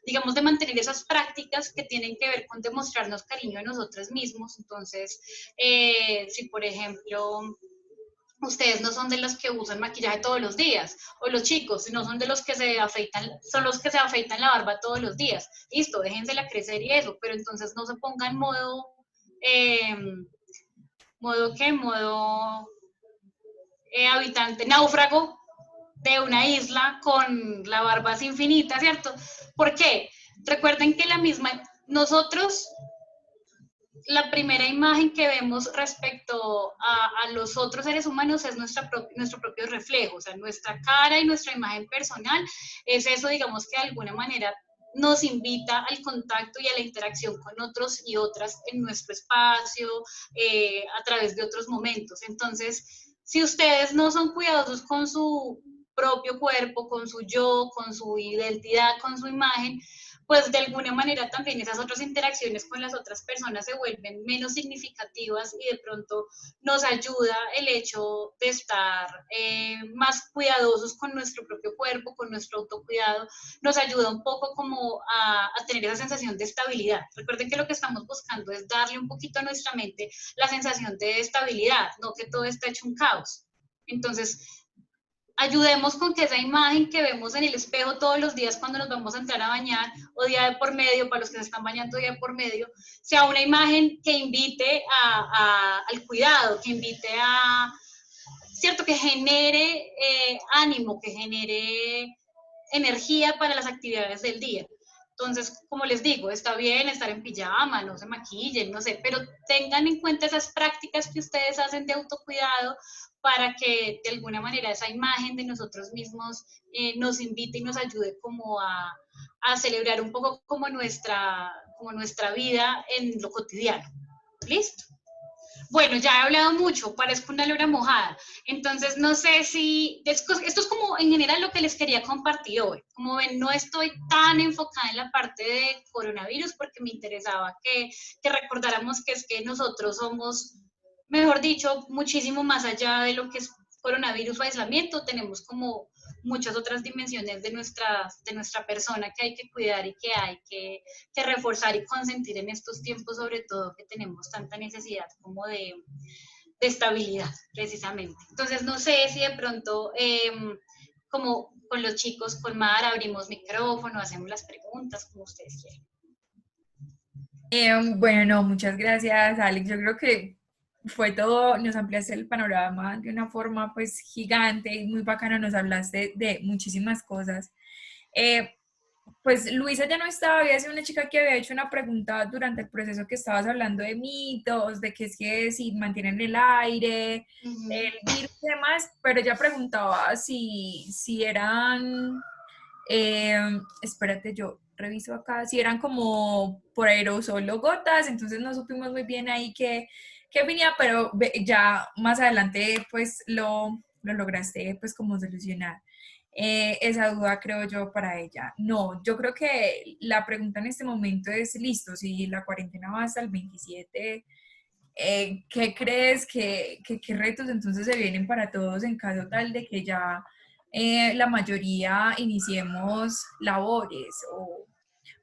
digamos, de mantener esas prácticas que tienen que ver con demostrarnos cariño a nosotros mismos. Entonces, si por ejemplo ustedes no son de los que usan maquillaje todos los días, o los chicos no son de los que se afeitan, son los que se afeitan la barba todos los días. Listo, déjensela crecer y eso, pero entonces no se pongan eh, modo habitante, náufrago de una isla con la barba así infinita, ¿cierto? ¿Por qué? Recuerden que nosotros la primera imagen que vemos respecto a los otros seres humanos es nuestro propio reflejo, o sea, nuestra cara y nuestra imagen personal es eso, digamos, que de alguna manera nos invita al contacto y a la interacción con otros y otras en nuestro espacio, a través de otros momentos. Entonces, si ustedes no son cuidadosos con su propio cuerpo, con su yo, con su identidad, con su imagen, pues de alguna manera también esas otras interacciones con las otras personas se vuelven menos significativas y de pronto nos ayuda el hecho de estar más cuidadosos con nuestro propio cuerpo, con nuestro autocuidado, nos ayuda un poco como a tener esa sensación de estabilidad. Recuerden que lo que estamos buscando es darle un poquito a nuestra mente la sensación de estabilidad, no que todo está hecho un caos. Entonces, ayudemos con que esa imagen que vemos en el espejo todos los días cuando nos vamos a entrar a bañar, o día de por medio, para los que se están bañando día de por medio, sea una imagen que invite al cuidado, que invite cierto, que genere ánimo, que genere energía para las actividades del día. Entonces, como les digo, está bien estar en pijama, no se maquillen, no sé, pero tengan en cuenta esas prácticas que ustedes hacen de autocuidado para que de alguna manera esa imagen de nosotros mismos nos invite y nos ayude como a celebrar un poco como nuestra vida en lo cotidiano. ¿Listo? Bueno, ya he hablado mucho, parezco una lora mojada. Entonces, no sé si, esto es como en general lo que les quería compartir hoy. Como ven, no estoy tan enfocada en la parte de coronavirus porque me interesaba que recordáramos que es que nosotros somos, mejor dicho, muchísimo más allá de lo que es coronavirus o aislamiento. Tenemos como muchas otras dimensiones de nuestra persona que hay que cuidar y que hay que reforzar y consentir en estos tiempos, sobre todo que tenemos tanta necesidad como de estabilidad, precisamente. Entonces, no sé si de pronto, como con los chicos, con Mar, abrimos micrófono, hacemos las preguntas, como ustedes quieran. Bueno, no, muchas gracias, Alex. Yo creo que fue todo, nos ampliaste el panorama de una forma pues gigante y muy bacana, nos hablaste de muchísimas cosas. Pues Luisa ya no estaba, había sido una chica que había hecho una pregunta durante el proceso que estabas hablando de mitos, de que es que si mantienen el aire, el virus y demás, pero ella preguntaba si eran, espérate, yo reviso acá, si eran como por aerosol o gotas, entonces no supimos muy bien ahí qué venía, pero ya más adelante pues lo lograste pues como solucionar. Esa duda creo yo para ella. No, yo creo que la pregunta en este momento es, listo, si la cuarentena va hasta el 27, ¿qué crees qué retos entonces se vienen para todos en caso tal de que ya la mayoría iniciemos labores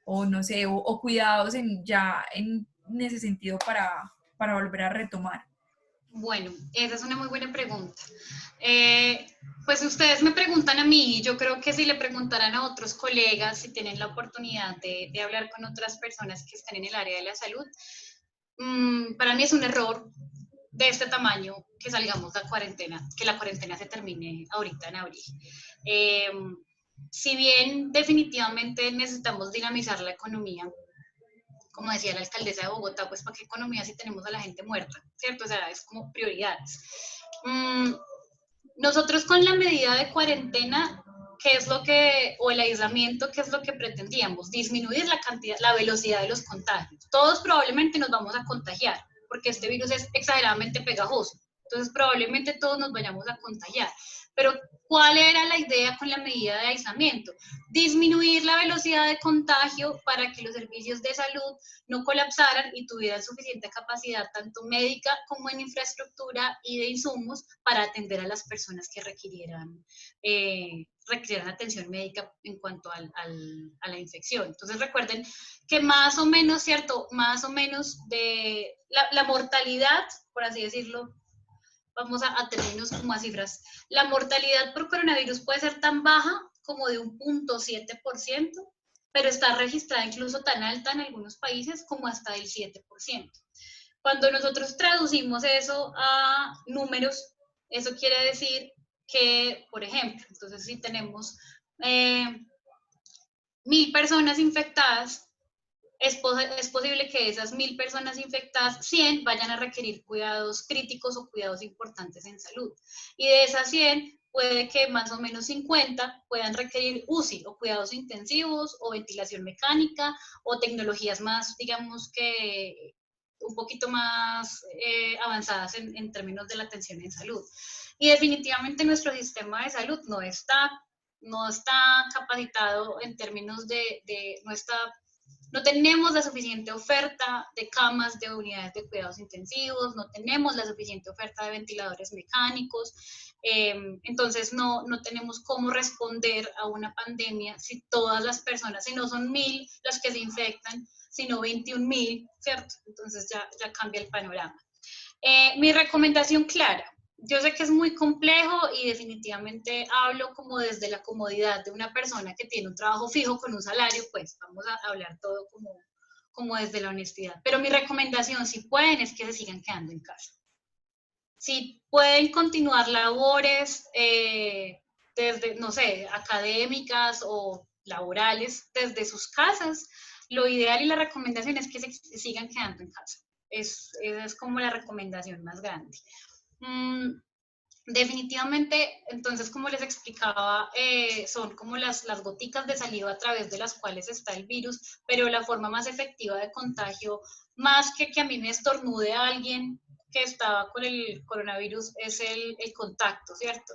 o no sé, o cuidados ya en ese sentido para volver a retomar? Bueno, esa es una muy buena pregunta. Pues ustedes me preguntan a mí, yo creo que si le preguntaran a otros colegas, si tienen la oportunidad de hablar con otras personas que están en el área de la salud, para mí es un error de este tamaño que salgamos de cuarentena, que la cuarentena se termine ahorita en abril. Si bien definitivamente necesitamos dinamizar la economía, como decía la alcaldesa de Bogotá, pues ¿para qué economía si tenemos a la gente muerta? ¿Cierto? O sea, es como prioridades. Nosotros con la medida de cuarentena, ¿qué es lo que, o el aislamiento, qué es lo que pretendíamos? Disminuir la cantidad, la velocidad de los contagios. Todos probablemente nos vamos a contagiar, porque este virus es exageradamente pegajoso. Entonces probablemente todos nos vayamos a contagiar. Pero ¿cuál era la idea con la medida de aislamiento? Disminuir la velocidad de contagio para que los servicios de salud no colapsaran y tuvieran suficiente capacidad, tanto médica como en infraestructura y de insumos, para atender a las personas que requirieran atención médica en cuanto a la infección. Entonces recuerden que más o menos, ¿cierto? Más o menos de la mortalidad, por así decirlo, vamos a términos como a cifras, la mortalidad por coronavirus puede ser tan baja como de 1.7%, pero está registrada incluso tan alta en algunos países como hasta del 7%. Cuando nosotros traducimos eso a números, eso quiere decir que, por ejemplo, entonces si tenemos 1.000 personas infectadas, es posible que de esas 1.000 personas infectadas, 100 vayan a requerir cuidados críticos o cuidados importantes en salud. Y de esas 100, puede que más o menos 50 puedan requerir UCI o cuidados intensivos o ventilación mecánica o tecnologías más, digamos que un poquito más avanzadas en términos de la atención en salud. Y definitivamente nuestro sistema de salud no está capacitado en términos no tenemos la suficiente oferta de camas de unidades de cuidados intensivos, no tenemos la suficiente oferta de ventiladores mecánicos, entonces no tenemos cómo responder a una pandemia si todas las personas, si no son 1.000 las que se infectan, sino 21.000, ¿cierto? Entonces ya cambia el panorama. Mi recomendación clara. Yo sé que es muy complejo y definitivamente hablo como desde la comodidad de una persona que tiene un trabajo fijo con un salario, pues vamos a hablar todo como desde la honestidad. Pero mi recomendación, si pueden, es que se sigan quedando en casa. Si pueden continuar labores desde, no sé, académicas o laborales desde sus casas, lo ideal y la recomendación es que se sigan quedando en casa. Esa es como la recomendación más grande. Definitivamente, entonces, como les explicaba, son como las goticas de saliva a través de las cuales está el virus, pero la forma más efectiva de contagio, más que a mí me estornude a alguien que estaba con el coronavirus, es el contacto, ¿cierto?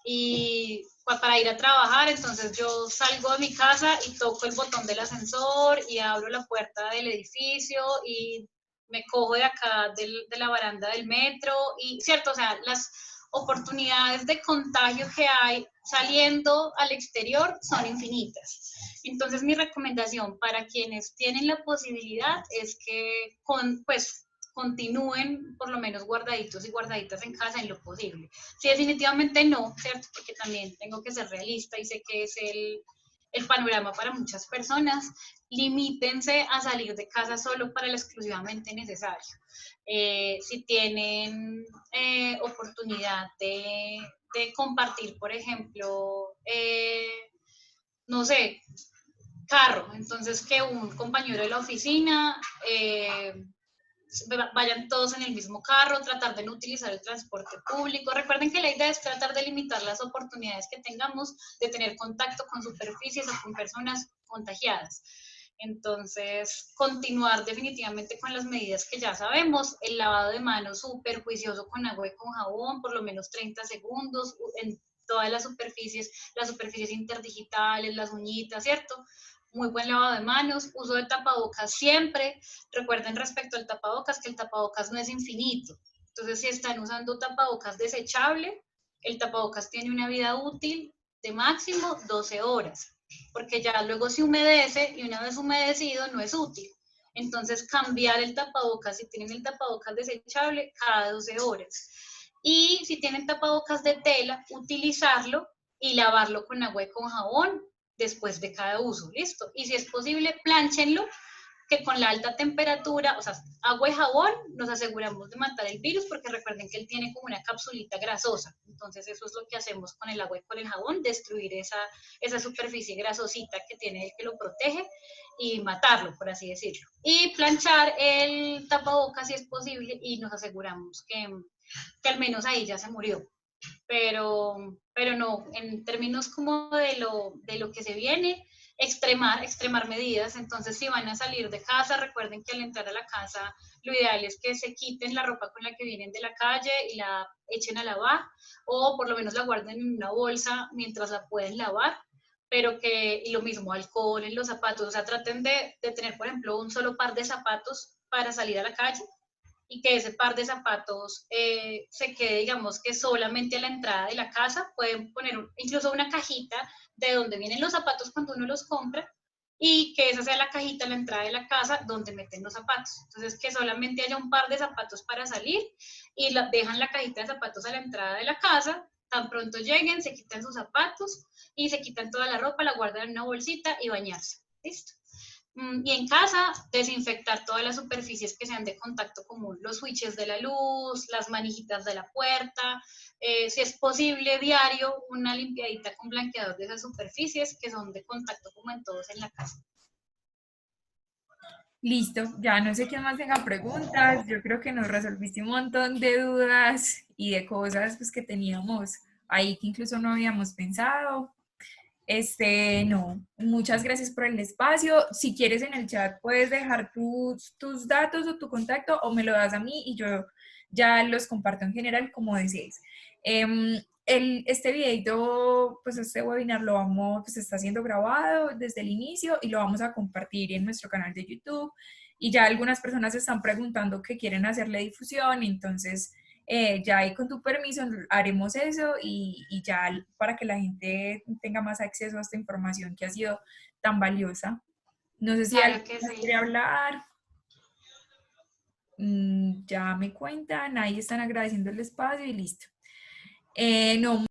Y para ir a trabajar, entonces yo salgo de mi casa y toco el botón del ascensor y abro la puerta del edificio y me cojo de acá de la baranda del metro y, ¿cierto? O sea, las oportunidades de contagio que hay saliendo al exterior son infinitas. Entonces mi recomendación para quienes tienen la posibilidad es que continúen por lo menos guardaditos y guardaditas en casa en lo posible. Si definitivamente no, ¿cierto? Porque también tengo que ser realista y sé que es el panorama para muchas personas, limítense a salir de casa solo para lo exclusivamente necesario. Si tienen oportunidad de compartir, por ejemplo, no sé, carro, entonces que un compañero de la oficina vayan todos en el mismo carro, tratar de no utilizar el transporte público. Recuerden que la idea es tratar de limitar las oportunidades que tengamos de tener contacto con superficies o con personas contagiadas. Entonces, continuar definitivamente con las medidas que ya sabemos, el lavado de manos súper juicioso con agua y con jabón, por lo menos 30 segundos en todas las superficies interdigitales, las uñitas, ¿cierto? Muy buen lavado de manos, uso de tapabocas siempre. Recuerden respecto al tapabocas que el tapabocas no es infinito. Entonces, si están usando tapabocas desechable, el tapabocas tiene una vida útil de máximo 12 horas, porque ya luego se humedece y una vez humedecido no es útil. Entonces, cambiar el tapabocas, si tienen el tapabocas desechable, cada 12 horas. Y si tienen tapabocas de tela, utilizarlo y lavarlo con agua y con jabón después de cada uso, ¿listo? Y si es posible, plánchenlo, que con la alta temperatura, o sea, agua y jabón, nos aseguramos de matar el virus, porque recuerden que él tiene como una capsulita grasosa, entonces eso es lo que hacemos con el agua y con el jabón, destruir esa superficie grasosita que tiene el que lo protege y matarlo, por así decirlo. Y planchar el tapabocas si es posible y nos aseguramos que al menos ahí ya se murió. Pero no, en términos como de lo que se viene, extremar medidas. Entonces, si van a salir de casa, recuerden que al entrar a la casa, lo ideal es que se quiten la ropa con la que vienen de la calle y la echen a lavar, o por lo menos la guarden en una bolsa mientras la pueden lavar, pero que, y lo mismo, alcohol en los zapatos, o sea, traten de tener, por ejemplo, un solo par de zapatos para salir a la calle, y que ese par de zapatos se quede, digamos, que solamente a la entrada de la casa. Pueden poner incluso una cajita de donde vienen los zapatos cuando uno los compra, y que esa sea la cajita a la entrada de la casa donde meten los zapatos. Entonces, que solamente haya un par de zapatos para salir y dejan la cajita de zapatos a la entrada de la casa. Tan pronto lleguen, se quitan sus zapatos y se quitan toda la ropa, la guardan en una bolsita y bañarse. ¿Listo? Y en casa, desinfectar todas las superficies que sean de contacto común, los switches de la luz, las manijitas de la puerta, si es posible diario, una limpiadita con blanqueador de esas superficies que son de contacto común en todos en la casa. Listo, ya no sé quién más tenga preguntas. Yo creo que nos resolviste un montón de dudas y de cosas pues, que teníamos ahí que incluso no habíamos pensado. No, muchas gracias por el espacio. Si quieres en el chat puedes dejar tus datos o tu contacto o me lo das a mí y yo ya los comparto en general como desees. Este videito, pues este webinar lo vamos, pues está siendo grabado desde el inicio y lo vamos a compartir en nuestro canal de YouTube y ya algunas personas están preguntando que quieren hacerle difusión, entonces ya ahí con tu permiso haremos eso y ya para que la gente tenga más acceso a esta información que ha sido tan valiosa. No sé si Claro alguien que más sí. quiere hablar. Ya me cuentan, ahí están agradeciendo el espacio y listo. No,